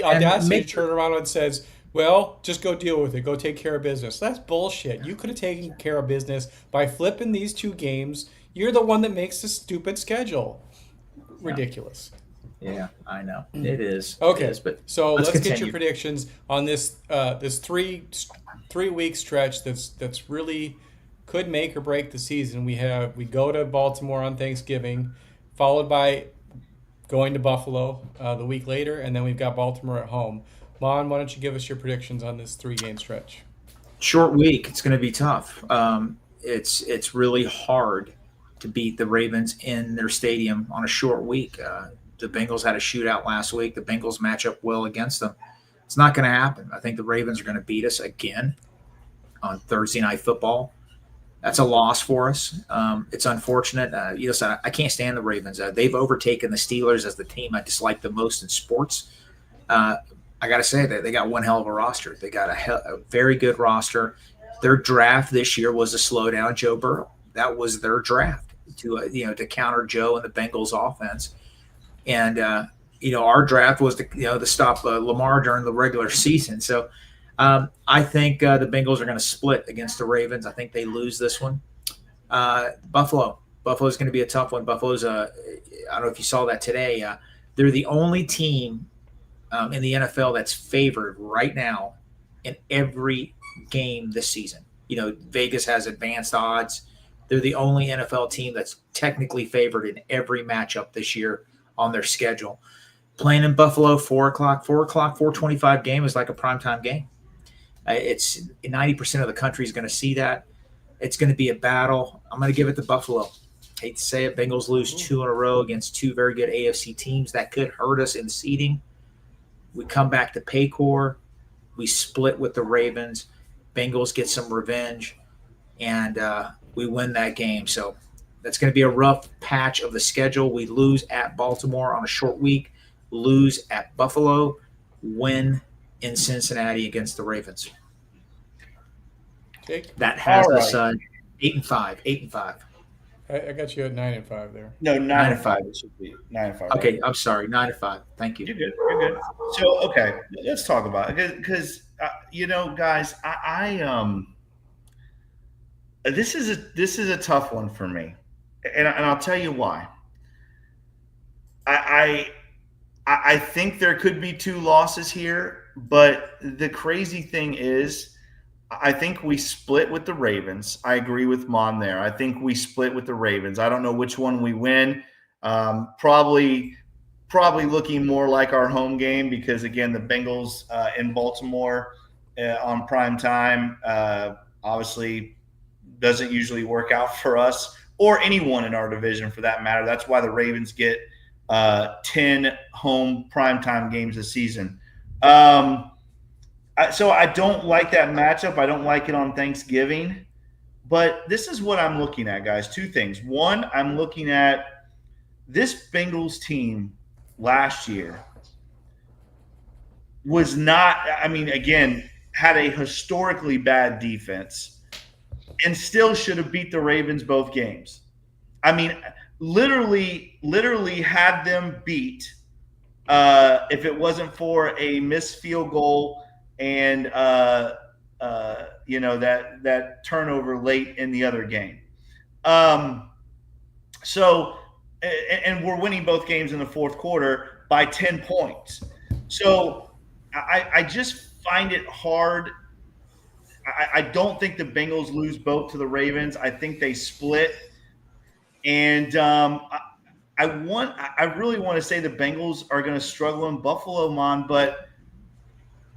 audacity to turn around and says, well, just go deal with it. Go take care of business. That's bullshit. You could have taken care of business by flipping these 2 games. You're the one that makes the stupid schedule. Ridiculous. Yeah, I know. It is. Okay, it is, but so let's continue. get your predictions on this this 3-week stretch that's really could make or break the season. We go to Baltimore on Thanksgiving, followed by going to Buffalo the week later, and then we've got Baltimore at home. Mon, why don't you give us your predictions on this 3-game stretch? Short week. It's going to be tough. It's really hard to beat the Ravens in their stadium on a short week. The Bengals had a shootout last week. The Bengals match up well against them. It's not going to happen. I think the Ravens are going to beat us again on Thursday Night Football. That's a loss for us. It's unfortunate. I can't stand the Ravens. They've overtaken the Steelers as the team I dislike the most in sports. I got to say that they got one hell of a roster. They got a very good roster. Their draft this year was a slowdown Joe Burrow. That was their draft to counter Joe and the Bengals offense. And our draft was to stop Lamar during the regular season. So I think the Bengals are going to split against the Ravens. I think they lose this one. Buffalo's going to be a tough one. Buffalo's I don't know if you saw that today. They're the only team in the NFL that's favored right now in every game this season. Vegas has advanced odds. They're the only NFL team that's technically favored in every matchup this year on their schedule. Playing in Buffalo, 4 o'clock, 4:25 game is like a primetime game. It's 90% of the country is going to see that. It's going to be a battle. I'm going to give it to Buffalo. Hate to say it, Bengals lose 2 in a row against 2 very good AFC teams. That could hurt us in seeding. We come back to Paycor. We split with the Ravens. Bengals get some revenge, and we win that game. So that's going to be a rough patch of the schedule. We lose at Baltimore on a short week, lose at Buffalo, win in Cincinnati against the Ravens. Jake? That has us 8-5. 8-5. I got you at 9-5 there. No, 9-5. It should be 9-5. Okay, I'm sorry. 9-5. Thank you. You're good. You're good. So, okay, let's talk about it because guys, this is a tough one for me, and I'll tell you why. I think there could be 2 losses here, but the crazy thing is, I think we split with the Ravens. I agree with Mon there. I think we split with the Ravens. I don't know which one we win. Probably looking more like our home game because, again, the Bengals in Baltimore on prime time obviously doesn't usually work out for us or anyone in our division for that matter. That's why the Ravens get 10 home primetime games a season. So I don't like that matchup. I don't like it on Thanksgiving. But this is what I'm looking at, guys. 2 things. One, I'm looking at this Bengals team last year was not – again, had a historically bad defense and still should have beat the Ravens both games. Literally had them beat if it wasn't for a missed field goal and that turnover late in the other game. So we're winning both games in the fourth quarter by 10 points. So I just find it hard. I don't think the Bengals lose both to the Ravens. I think they split. And I really want to say the Bengals are going to struggle in Buffalo, Mon, but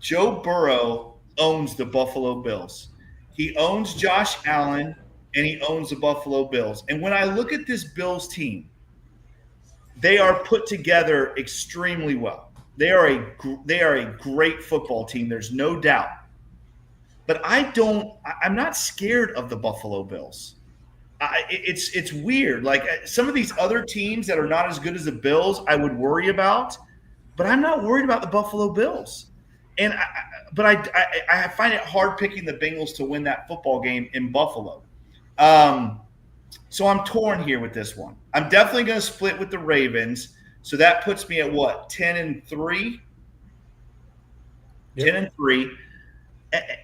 Joe Burrow owns the Buffalo Bills. He owns Josh Allen, and he owns the Buffalo Bills. And when I look at this Bills team, they are put together extremely well. They are a great football team. There's no doubt. But I'm not scared of the Buffalo Bills. It's weird. Like some of these other teams that are not as good as the Bills, I would worry about, but I'm not worried about the Buffalo Bills. And I find it hard picking the Bengals to win that football game in Buffalo. So I'm torn here with this one. I'm definitely going to split with the Ravens. So that puts me at what? 10-3? Yep. 10-3.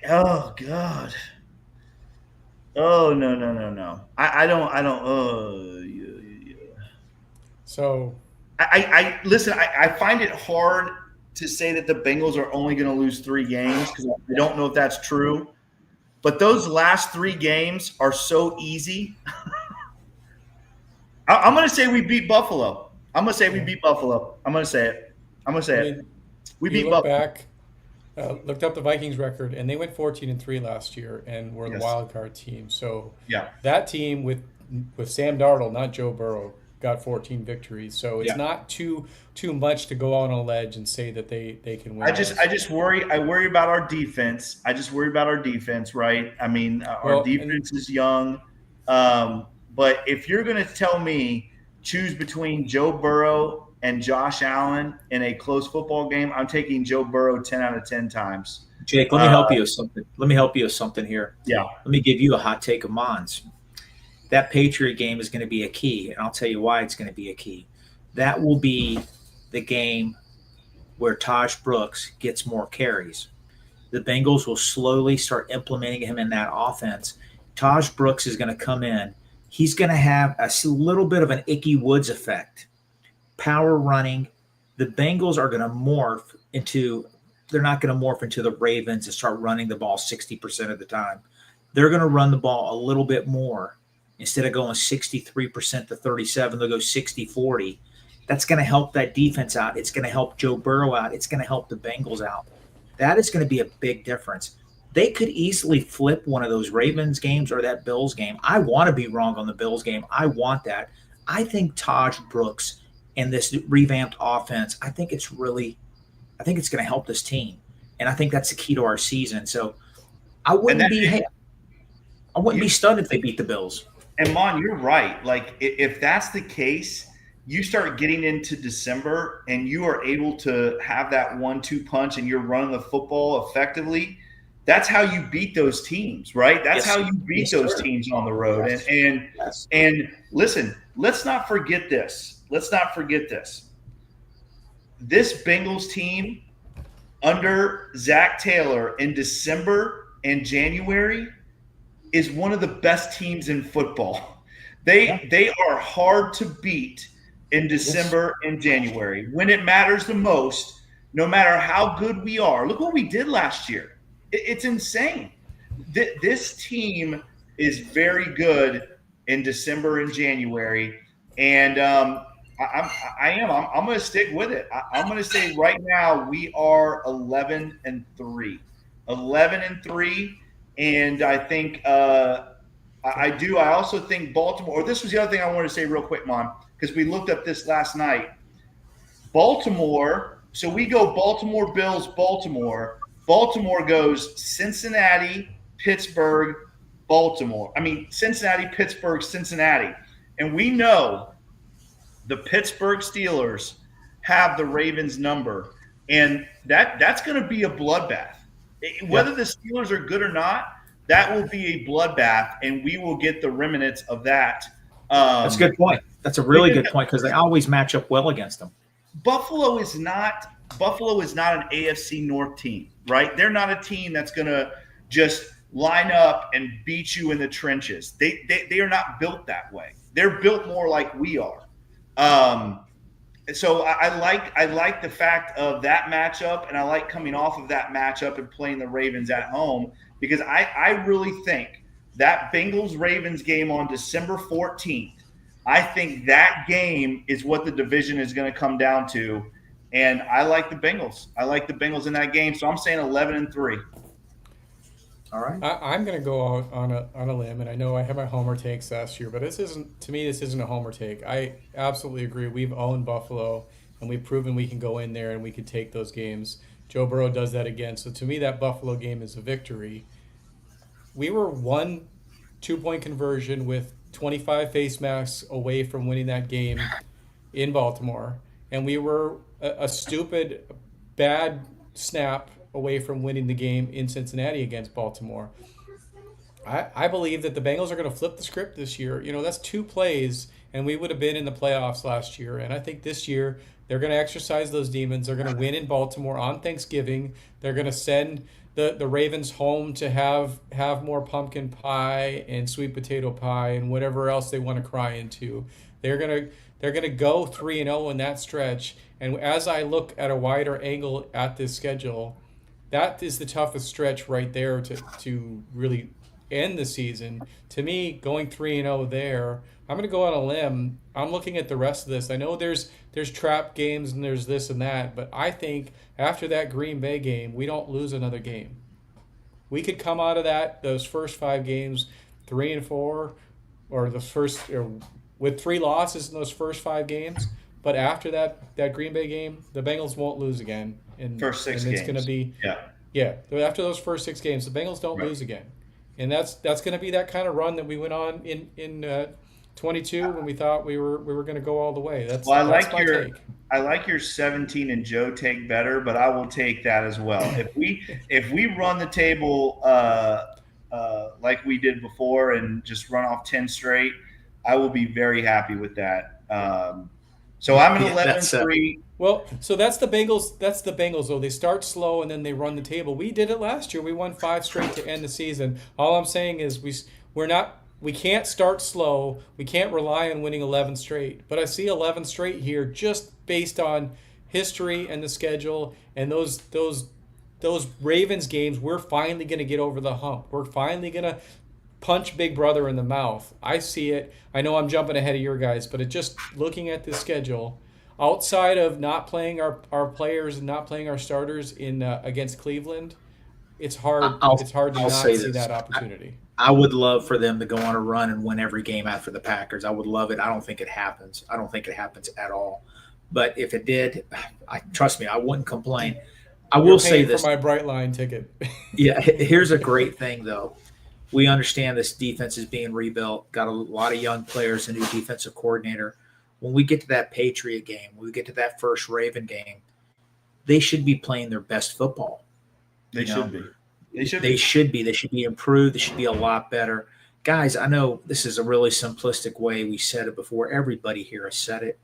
Oh God. Oh no. I don't. Oh yeah. So I listen. I find it hard to say that the Bengals are only going to lose 3 games because I don't know if that's true. But those last 3 games are so easy. I'm going to say we beat Buffalo. I'm going to say we beat Buffalo. I'm going to say it. We beat Buffalo. Looked up the Vikings record, and they went 14-3 last year, and were the Yes. wild card team. So Yeah. that team with Sam Darnold, not Joe Burrow, got 14 victories. So it's Yeah. not too much to go out on a ledge and say that they can win. I just worry. I worry about our defense. I just worry about our defense, right? I mean, our Well, and defense is young. But if you're going to tell me choose between Joe Burrow and Josh Allen in a close football game, I'm taking Joe Burrow 10 out of 10 times. Jake, let me help you with something. Let me help you with something here. Yeah. Let me give you a hot take of Mons. That Patriot game is going to be a key, and I'll tell you why it's going to be a key. That will be the game where Taj Brooks gets more carries. The Bengals will slowly start implementing him in that offense. Taj Brooks is going to come in. He's going to have a little bit of an Icky Woods effect. Power running. The Bengals are going to morph into – they're not going to morph into the Ravens and start running the ball 60% of the time. They're going to run the ball a little bit more. Instead of going 63% to 37, they'll go 60-40. That's going to help that defense out. It's going to help Joe Burrow out. It's going to help the Bengals out. That is going to be a big difference. They could easily flip one of those Ravens games or that Bills game. I want to be wrong on the Bills game. I want that. I think Taj Brooks and this revamped offense, I think it's going to help this team. And I think that's the key to our season. So I wouldn't be stunned if they beat the Bills. And Mon, you're right. Like if that's the case, you start getting into December and you are able to have that 1-2 punch and you're running the football effectively. That's how you beat those teams, right? That's how you beat those teams on the road. Yes. And listen, let's not forget this. Let's not forget this. This Bengals team under Zach Taylor in December and January is one of the best teams in football. They are hard to beat in December and January when it matters the most, no matter how good we are. Look what we did last year. It's insane. This team is very good in December and January, and I'm going to stick with it. I'm going to say right now we are 11-3, 11-3. And I think I also think Baltimore, or this was the other thing I wanted to say real quick, Mon, because we looked up this last night. Baltimore, so we go Baltimore Bills, Baltimore. Baltimore goes Cincinnati, Pittsburgh, Baltimore. Cincinnati, Pittsburgh, Cincinnati. And we know the Pittsburgh Steelers have the Ravens number. And that's going to be a bloodbath. Whether the Steelers are good or not, that will be a bloodbath, and we will get the remnants of that. That's a good point. That's a really good point because they always match up well against them. Buffalo is not an AFC North team, right? They're not a team that's going to just line up and beat you in the trenches. They are not built that way. They're built more like we are. So I like the fact of that matchup, and I like coming off of that matchup and playing the Ravens at home because I really think that Bengals-Ravens game on December 14th, I think that game is what the division is going to come down to, and I like the Bengals. I like the Bengals in that game, so I'm saying 11-3. All right. I'm going to go out on a limb, and I know I had my homer takes last year, but this isn't a homer take. I absolutely agree. We've owned Buffalo, and we've proven we can go in there and we can take those games. Joe Burrow does that again. So to me, that Buffalo game is a victory. We were 1 2-point conversion with 25 face masks away from winning that game in Baltimore, and we were a stupid, bad snap away from winning the game in Cincinnati against Baltimore. I believe that the Bengals are going to flip the script this year. That's 2 plays, and we would have been in the playoffs last year. And I think this year they're going to exercise those demons. They're going to win in Baltimore on Thanksgiving. They're going to send the Ravens home to have more pumpkin pie and sweet potato pie and whatever else they want to cry into. They're going to go 3-0 in that stretch. And as I look at a wider angle at this schedule, that is the toughest stretch right there to really end the season. To me, going 3-0 there, I'm going to go on a limb. I'm looking at the rest of this. I know there's trap games and there's this and that, but I think after that Green Bay game, we don't lose another game. We could come out of those first 5 games 3-4, or with 3 losses in those first 5 games. But after that Green Bay game, the Bengals won't lose again. And First 6 and it's games. going to be Yeah. after those first 6 games, the Bengals don't lose again, and that's going to be that kind of run that we went on in 22 when we thought we were going to go all the way. That's my take. I like your 17 and Joe take better, but I will take that as well. If we run the table like we did before and just run off 10 straight, I will be very happy with that. So I'm an 11-3. Well, so that's the Bengals. That's the Bengals, though. They start slow and then they run the table. We did it last year. We won 5 straight to end the season. All I'm saying is we can't start slow. We can't rely on winning 11 straight. But I see 11 straight here just based on history and the schedule and those Ravens games. We're finally going to get over the hump. We're finally going to punch Big Brother in the mouth. I see it. I know I'm jumping ahead of your guys, but just looking at the schedule, outside of not playing our players and not playing our starters in against Cleveland, it's hard. It's hard to not see that opportunity. I would love for them to go on a run and win every game after the Packers. I would love it. I don't think it happens. I don't think it happens at all. But if it did, trust me, I wouldn't complain. I will say this for my Bright Line ticket. Yeah, here's a great thing though. We understand this defense is being rebuilt. Got a lot of young players, a new defensive coordinator. When we get to that Patriot game, when we get to that first Raven game, they should be playing their best football. They should be. They should be. They should be improved. They should be a lot better. Guys, I know this is a really simplistic way. We said it before. Everybody here has said it.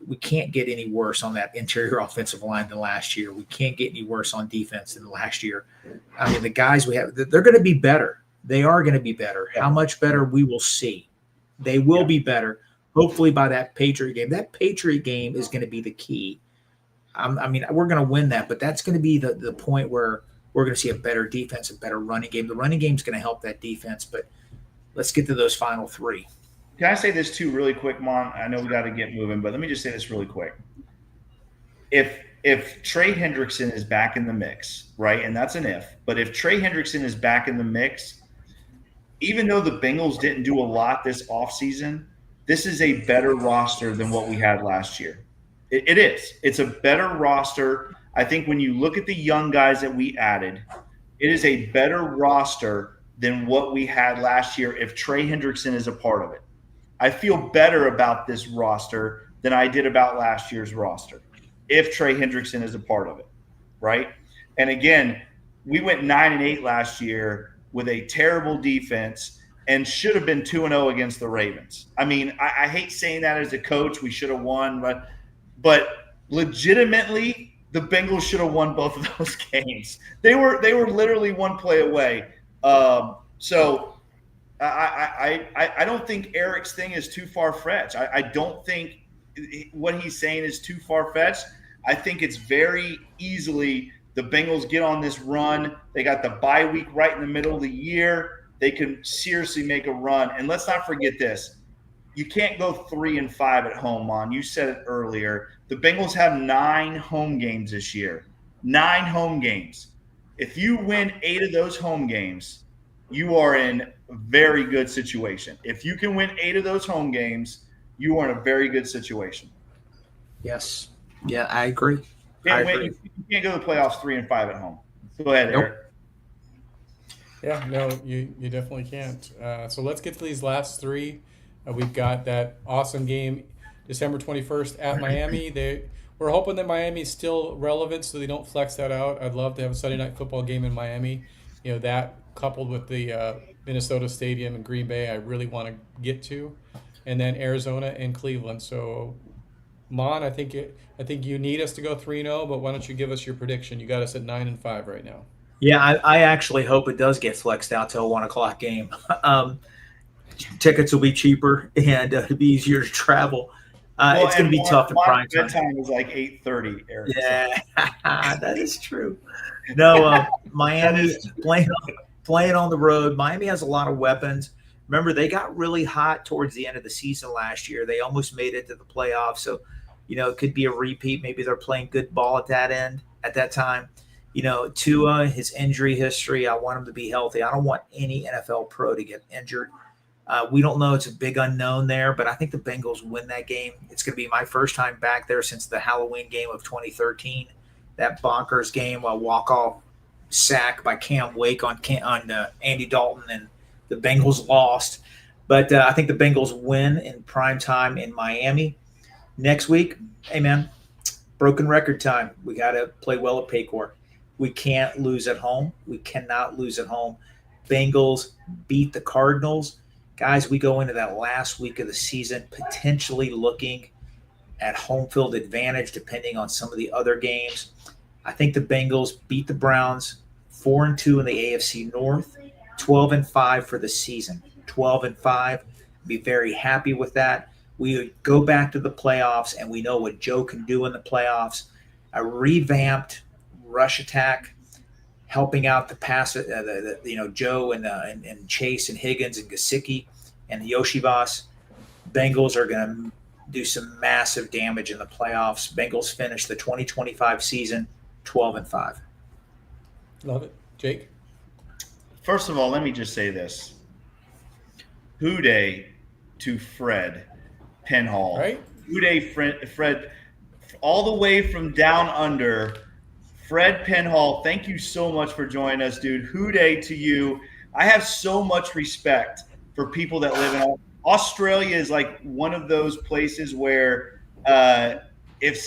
We can't get any worse on that interior offensive line than last year. We can't get any worse on defense than last year. I mean, the guys we have, they're going to be better. They are going to be better. How much better, we will see. They will be better, hopefully, by that Patriot game. That Patriot game is going to be the key. I mean, we're going to win that, but that's going to be the point where we're going to see a better defense, a better running game. The running game is going to help that defense, but let's get to those final 3. Can I say this too really quick, Mon? I know we got to get moving, but let me just say this really quick. If Trey Hendrickson is back in the mix, right, and that's an if, but if Trey Hendrickson is back in the mix, even though the Bengals didn't do a lot this offseason, this is a better roster than what we had last year. It is. It's a better roster. I think when you look at the young guys that we added, it is a better roster than what we had last year if Trey Hendrickson is a part of it. I feel better about this roster than I did about last year's roster if Trey Hendrickson is a part of it, right? And again, we went 9-8 last year with a terrible defense and should have been 2-0 against the Ravens. I mean, I hate saying that as a coach. We should have won, but legitimately, the Bengals should have won both of those games. They were literally one play away. So I don't think Eric's thing is too far-fetched. I don't think what he's saying is too far-fetched. I think it's very easily the Bengals get on this run. They got the bye week right in the middle of the year. They can seriously make a run. And let's not forget this. You can't go 3-5 at home, Mon. You said it earlier. The Bengals have 9 home games this year. 9 home games. If you win 8 of those home games, you are in a very good situation. If you can win 8 of those home games, you are in a very good situation. Yes. Yeah, I agree. You can't go to the playoffs 3-5 at home. Go ahead, Eric. Yeah, no, you definitely can't. So let's get to these last 3. We've got that awesome game December 21st at Miami. We're hoping that Miami's still relevant so they don't flex that out. I'd love to have a Sunday night football game in Miami. You know, that coupled with the Minnesota Stadium and Green Bay I really want to get to. And then Arizona and Cleveland. So, Mon, I think you need us to go 3-0, but why don't you give us your prediction? You got us at 9-5 right now. Yeah, I actually hope it does get flexed out to a 1 o'clock game. Tickets will be cheaper and it'll be easier to travel. It's going to be tough in prime time. Time is like 8:30, Eric. Yeah, that is true. No, Miami playing playing on the road. Miami has a lot of weapons. Remember, they got really hot towards the end of the season last year. They almost made it to the playoffs. So, it could be a repeat. Maybe they're playing good ball at that time. Tua, his injury history, I want him to be healthy. I don't want any NFL pro to get injured. We don't know. It's a big unknown there, but I think the Bengals win that game. It's going to be my first time back there since the Halloween game of 2013. That bonkers game, a walk-off sack by Cam Wake on Andy Dalton, and the Bengals lost. But I think the Bengals win in prime time in Miami. Next week, hey, man, broken record time. We got to play well at Paycor. We can't lose at home. We cannot lose at home. Bengals beat the Cardinals. Guys, we go into that last week of the season potentially looking at home field advantage depending on some of the other games. I think the Bengals beat the Browns 4-2 in the AFC North, 12-5 for the season. 12-5. Be very happy with that. We would go back to the playoffs, and we know what Joe can do in the playoffs. A revamped rush attack, helping out the pass, Joe and Chase and Higgins and Gesicki and the Yoshibas. Bengals are going to do some massive damage in the playoffs. Bengals finish the 2025 season 12-5. Love it. Jake? First of all, let me just say this. Houday to Fred Penhall. Right? Houday, Fred, all the way from down under. Fred Penhall, thank you so much for joining us, dude. Houday to you. I have so much respect for people that live in Australia. Is like one of those places where if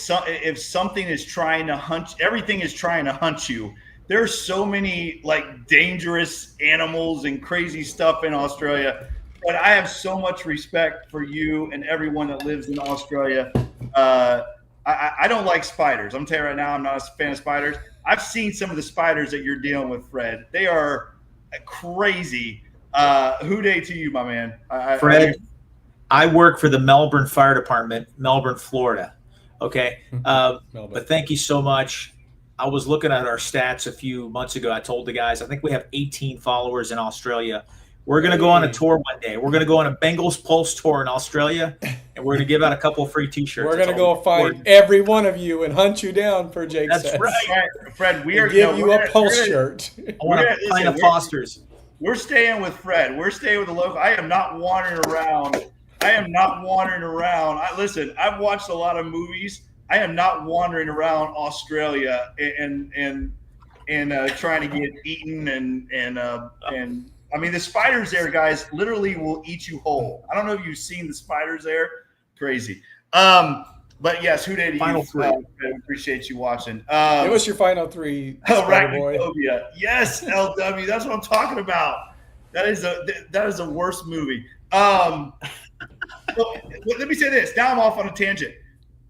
something is trying to hunt, everything is trying to hunt you. There's so many like dangerous animals and crazy stuff in Australia. But I have so much respect for you and everyone that lives in Australia. I don't like spiders. I'm telling you right now, I'm not a fan of spiders. I've seen some of the spiders that you're dealing with, Fred. They are crazy. Houday to you, my man. Fred, I work for the Melbourne Fire Department, Melbourne, Florida. Okay. But thank you so much. I was looking at our stats a few months ago. I told the guys, I think we have 18 followers in Australia. We're going to go on a tour one day. We're going to go on a Bengals Pulse tour in Australia, and we're going to give out a couple of free T-shirts. We're going to go find every one of you and hunt you down for Jake. That's right. Fred, we are give you a Pulse shirt. I want a pint of Foster's. We're staying with Fred. We're staying with the local. I am not wandering around. Listen, I've watched a lot of movies. I am not wandering around Australia and trying to get eaten and I mean, the spiders there, guys, literally will eat you whole. I don't know if you've seen the spiders there. Crazy. But yes, Houday to final you. three. I appreciate you watching. Give us your final three. Arachnophobia. Yes, LW. That's what I'm talking about. That is a worst movie. Let me say this. Now I'm off on a tangent.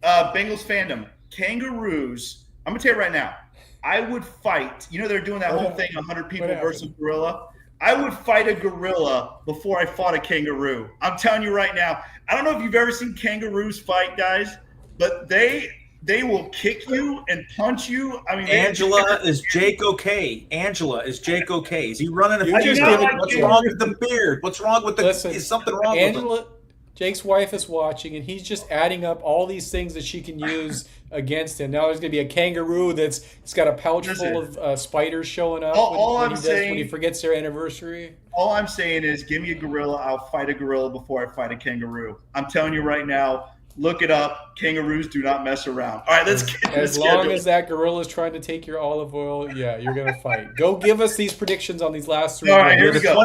Bengals fandom. Kangaroos. I'm going to tell you right now. I would fight. They're doing that whole thing, 100 people versus gorilla. I would fight a gorilla before I fought a kangaroo. I'm telling you right now. I don't know if you've ever seen kangaroos fight, guys, but they will kick you and punch you. I mean, Angela is Jake okay? Is he running a What's wrong with the beard? What's wrong with the? Listen, is something wrong Angela, with him? Jake's wife is watching, and he's just adding up all these things that she can use against him. Now there's going to be a kangaroo it's got a pouch full of spiders showing up when he forgets their anniversary. All I'm saying is give me a gorilla. I'll fight a gorilla before I fight a kangaroo. I'm telling you right now, look it up. Kangaroos do not mess around. All right, let's get as long as that gorilla is trying to take your olive oil, yeah, you're going to fight. Go give us these predictions on these last three. All right, here we go.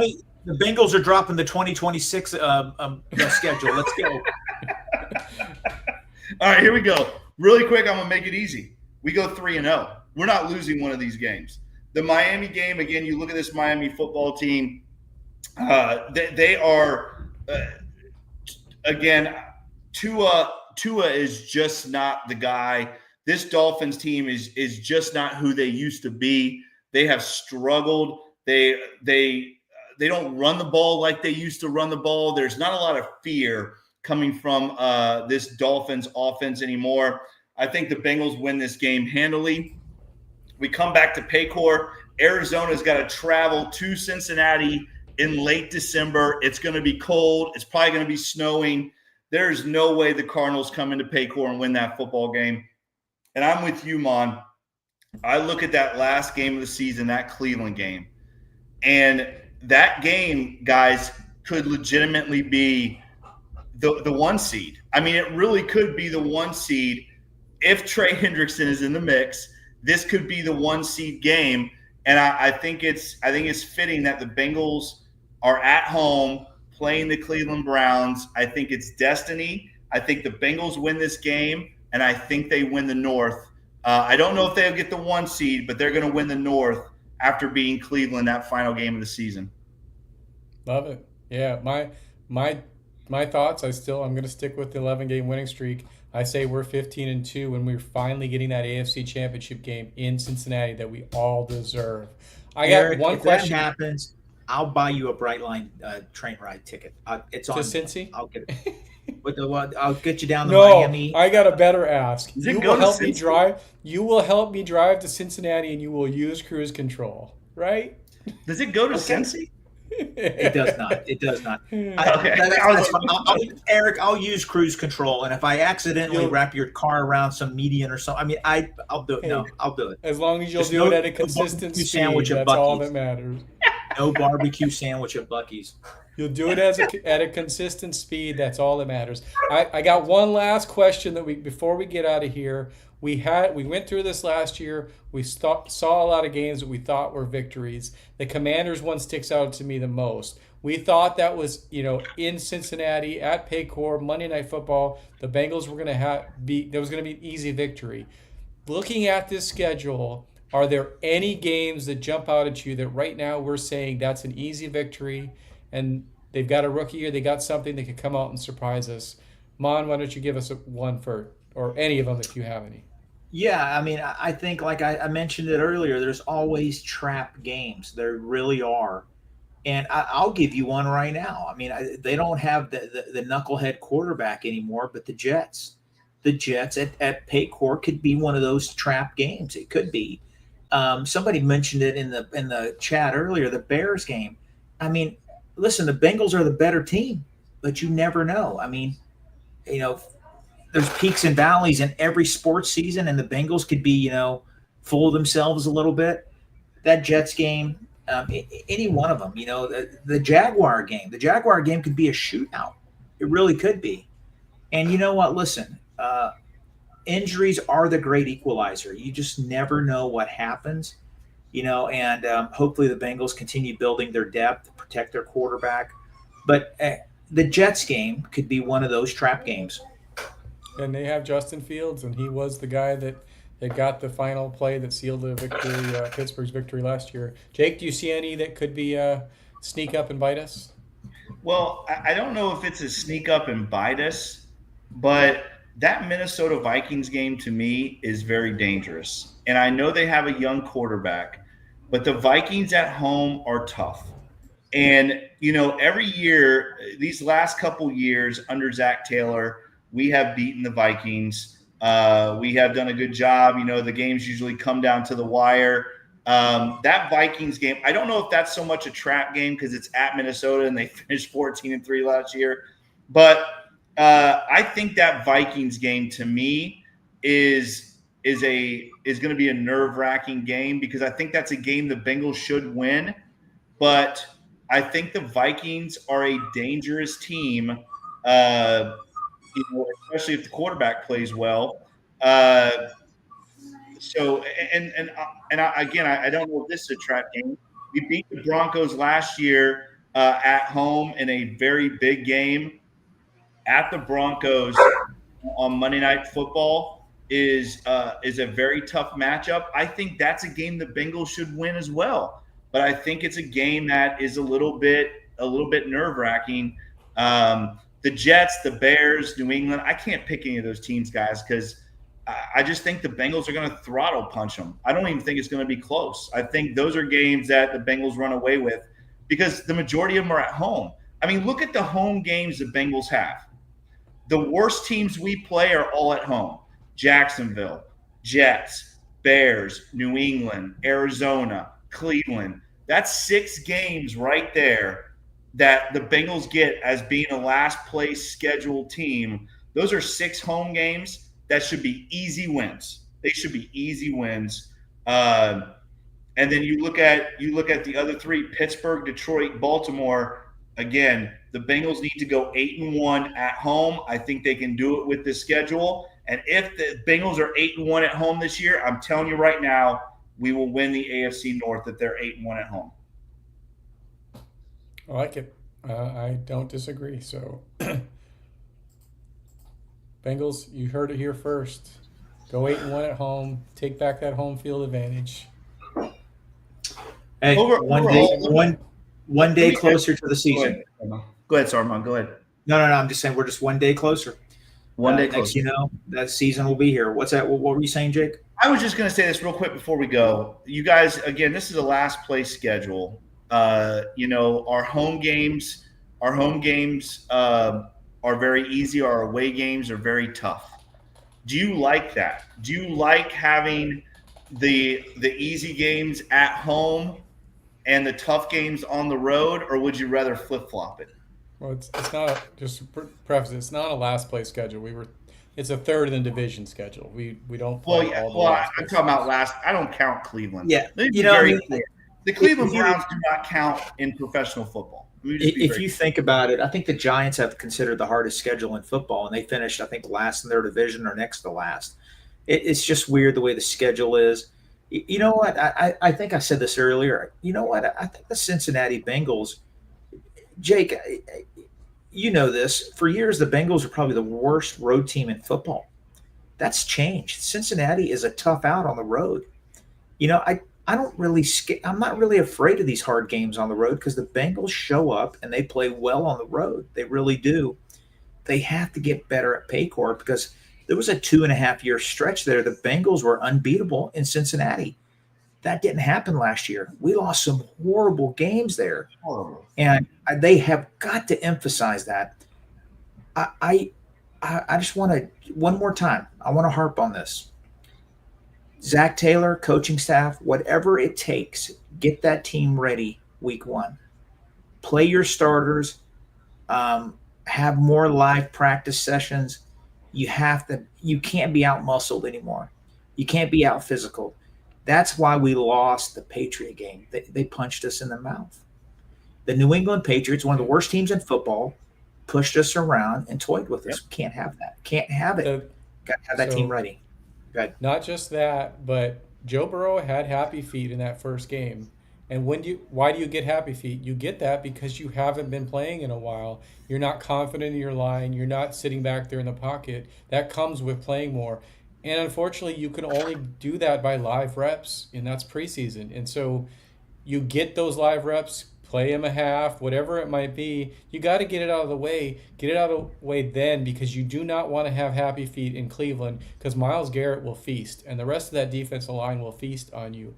The Bengals are dropping the 2026 schedule. Let's go. All right, here we go. Really quick, I'm going to make it easy. We go 3-0. We're not losing one of these games. The Miami game, again, you look at this Miami football team. They are, again, Tua is just not the guy. This Dolphins team is just not who they used to be. They have struggled. They don't run the ball like they used to run the ball. There's not a lot of fear coming from this Dolphins offense anymore. I think the Bengals win this game handily. We come back to Paycor, Arizona's got to travel to Cincinnati in late December. It's going to be cold. It's probably going to be snowing. There's no way the Cardinals come into Paycor and win that football game. And I'm with you, Mon. I look at that last game of the season, that Cleveland game, and that game, guys, could legitimately be the 1 seed. I mean, it really could be the 1 seed if Trey Hendrickson is in the mix. This could be the 1 seed game, and I think it's fitting that the Bengals are at home playing the Cleveland Browns. I think it's destiny. I think the Bengals win this game, and I think they win the North. I don't know if they'll get the 1 seed, but they're going to win the North after beating Cleveland that final game of the season. Love it. Yeah, my thoughts. I'm going to stick with the 11-game winning streak. I say we're 15-2 when we're finally getting that AFC Championship game in Cincinnati that we all deserve. Eric, got one if question. that happens, I'll buy you a Bright Line train ride ticket. It's To on Cincy? I'll get it. I'll get you down to No, Miami. I got a better ask. Does it You go will to help me Cincy? drive. You will help me drive to Cincinnati, and you will use cruise control, right? Does it go to Okay. Cincy? It does not. It does not. Okay. That's fine. Eric, I'll use cruise control, and if I accidentally You'll- wrap your car around some median or something, I mean, I'll do it. No, I'll do it. As long as you'll Just do it no- at a no consistent barbecue speed, sandwich at that's all Buc-ee's. that matters. No barbecue sandwich at Buc-ee's. You'll do it at a consistent speed. That's all that matters. I got one last question before we get out of here. We went through this last year. We saw a lot of games that we thought were victories. The Commanders one sticks out to me the most. We thought that was in Cincinnati at Paycor Monday Night Football. The Bengals were going to there was going to be an easy victory. Looking at this schedule, are there any games that jump out at you that right now we're saying that's an easy victory, and they've got a rookie year, they got something that could come out and surprise us? Mon, why don't you give us one or any of them if you have any? Yeah, I mean, I think like I mentioned it earlier, there's always trap games. There really are. And I'll give you one right now. I mean, they don't have the knucklehead quarterback anymore, but the Jets at Paycor could be one of those trap games. It could be. Somebody mentioned it in the chat earlier, the Bears game. I mean, listen, the Bengals are the better team, but you never know. I mean, there's peaks and valleys in every sports season, and the Bengals could be, full of themselves a little bit. That Jets game, any one of them, the Jaguar game could be a shootout. It really could be. And you know what? Listen, injuries are the great equalizer. You just never know what happens, and hopefully the Bengals continue building their depth, protect their quarterback. But the Jets game could be one of those trap games. And they have Justin Fields, and he was the guy that got the final play that sealed the victory, Pittsburgh's victory last year. Jake, do you see any that could be sneak up and bite us? Well, I don't know if it's a sneak up and bite us, but that Minnesota Vikings game to me is very dangerous. And I know they have a young quarterback, but the Vikings at home are tough. And, every year, these last couple years under Zach Taylor, we have beaten the Vikings. We have done a good job. The games usually come down to the wire. That Vikings game, I don't know if that's so much a trap game because it's at Minnesota and they finished 14-3 last year. But I think that Vikings game to me is going to be a nerve-wracking game because I think that's a game the Bengals should win. But I think the Vikings are a dangerous team. Especially if the quarterback plays well. I don't know if this is a trap game. We beat the Broncos last year at home in a very big game. At the Broncos on Monday Night Football is a very tough matchup. I think that's a game the Bengals should win as well. But I think it's a game that is a little bit nerve-wracking. The Jets, the Bears, New England, I can't pick any of those teams, guys, because I just think the Bengals are going to throttle punch them. I don't even think it's going to be close. I think those are games that the Bengals run away with because the majority of them are at home. I mean, look at the home games the Bengals have. The worst teams we play are all at home. Jacksonville, Jets, Bears, New England, Arizona, Cleveland. That's 6 games right there that the Bengals get as being a last place scheduled team. Those are 6 home games that should be easy wins. They should be easy wins. And then you look at the other 3: Pittsburgh, Detroit, Baltimore. Again, the Bengals need to go 8-1 at home. I think they can do it with this schedule. And if the Bengals are 8-1 at home this year, I'm telling you right now, we will win the AFC North if they're 8-1 at home. I like it. I don't disagree. So, Bengals, you heard it here first. Go 8-1 at home. Take back that home field advantage. Hey, one day closer to the season. Go ahead, Sarman. Go ahead. No. I'm just saying we're just one day closer. One day next, closer. That season will be here. What's that? What were you saying, Jake? I was just going to say this real quick before we go. You guys, again, this is a last place schedule. Our home games are very easy. Our away games are very tough. Do you like that? Do you like having the easy games at home and the tough games on the road, or would you rather flip-flop it? Well, it's not just to preface. It's not a last place schedule. It's a third in the division schedule. We don't play all the last I'm place talking about teams. last. I don't count Cleveland. Yeah, Let me be you know, very I mean, clear. The Cleveland if you- Browns do not count in professional football. Let me just be If very you think about it, I think the Giants have considered the hardest schedule in football, and they finished, I think, last in their division or next to last. It's just weird the way the schedule is. You know what? I think I said this earlier. You know what? I think the Cincinnati Bengals, Jake, you know this. For years, the Bengals are probably the worst road team in football. That's changed. Cincinnati is a tough out on the road. I don't really I'm not really afraid of these hard games on the road because the Bengals show up and they play well on the road. They really do. They have to get better at Paycor because there was a 2.5-year stretch there. The Bengals were unbeatable in Cincinnati. That didn't happen last year. We lost some horrible games there. horrible. And they have got to emphasize that. I just want to, one more time, I want to harp on this. Zach Taylor, coaching staff, whatever it takes, get that team ready week 1. Play your starters, have more live practice sessions. You can't be out muscled anymore. You can't be out physical. That's why we lost the Patriot game. They punched us in the mouth. The New England Patriots, one of the worst teams in football, pushed us around and toyed with us. Yep. Can't have that. Can't have it. Got to have that team ready. Good. Not just that, but Joe Burrow had happy feet in that first game. And why do you get happy feet? You get that because you haven't been playing in a while. You're not confident in your line. You're not sitting back there in the pocket. That comes with playing more. And unfortunately, you can only do that by live reps, and that's preseason. And so you get those live reps, play them a half, whatever it might be. You got to get it out of the way. Get it out of the way then, because you do not want to have happy feet in Cleveland, because Myles Garrett will feast, and the rest of that defensive line will feast on you.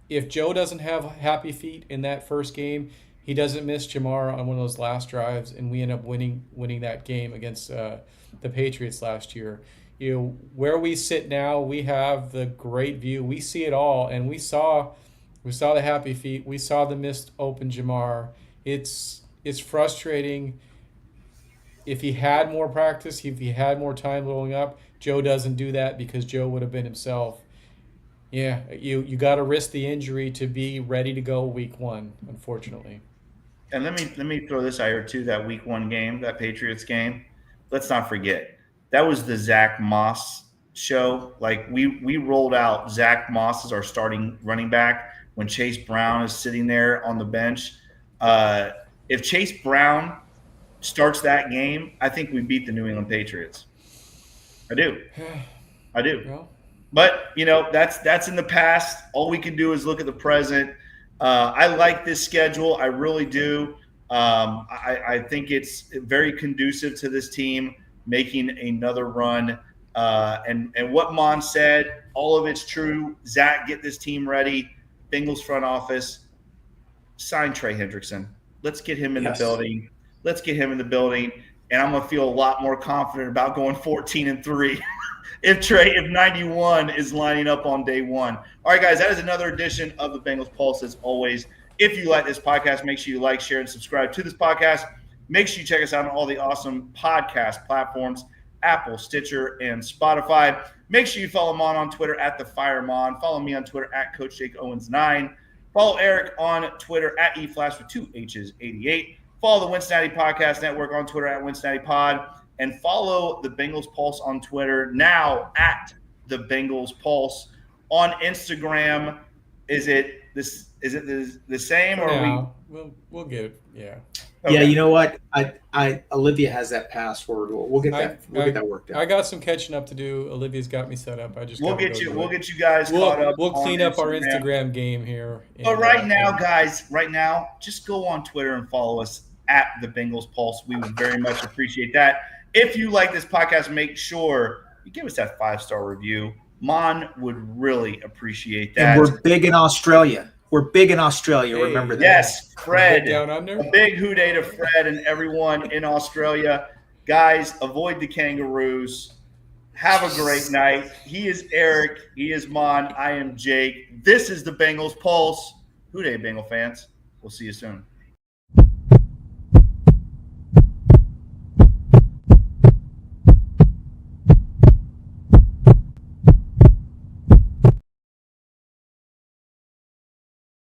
If Joe doesn't have happy feet in that first game, he doesn't miss Jamar on one of those last drives, and we end up winning that game against the Patriots last year. Where we sit now, we have the great view. We see it all, and we saw the happy feet. We saw the missed open Jamar. It's frustrating. If he had more practice, if he had more time blowing up, Joe doesn't do that because Joe would have been himself. Yeah, you got to risk the injury to be ready to go week 1, unfortunately. And let me throw this out here too. That week 1 game, that Patriots game. Let's not forget that was the Zach Moss show. Like we rolled out Zach Moss as our starting running back when Chase Brown is sitting there on the bench. If Chase Brown starts that game, I think we beat the New England Patriots. I do. Well, But, that's in the past. All we can do is look at the present. I like this schedule. I really do. I think it's very conducive to this team making another run. And what Mon said, all of it's true. Zach, get this team ready. Bengals front office, sign Trey Hendrickson. Let's get him in the building. And I'm going to feel a lot more confident about going 14-3 if 91 is lining up on day one. All right, guys, that is another edition of the Bengals Pulse. As always, if you like this podcast, make sure you like, share, and subscribe to this podcast. Make sure you check us out on all the awesome podcast platforms, Apple, Stitcher, and Spotify. Make sure you follow Mon on Twitter at the FireMon. Follow me on Twitter at Coach Jake Owens 9. Follow Eric on Twitter at eFlash with 2 H's 88. Follow the Winstonati Podcast Network on Twitter at Winstonati Pod. And follow the Bengals Pulse on Twitter now at the Bengals Pulse. On Instagram, is it the same or we'll get it? Yeah. Okay. Yeah, you know what? Olivia has that password. We'll get that worked out. I got some catching up to do. Olivia's got me set up. We'll get you guys caught up. We'll clean up our Instagram game here. But right now, just go on Twitter and follow us at the Bengals Pulse. We would very much appreciate that. If you like this podcast, make sure you give us that 5-star review. Mon would really appreciate that. And we're big in Australia. Remember that. Yes, Fred. Down under. A big hoot to Fred and everyone in Australia. Guys, avoid the kangaroos. Have a great night. He is Eric. He is Mon. I am Jake. This is the Bengals Pulse. Hoot Bengal fans. We'll see you soon.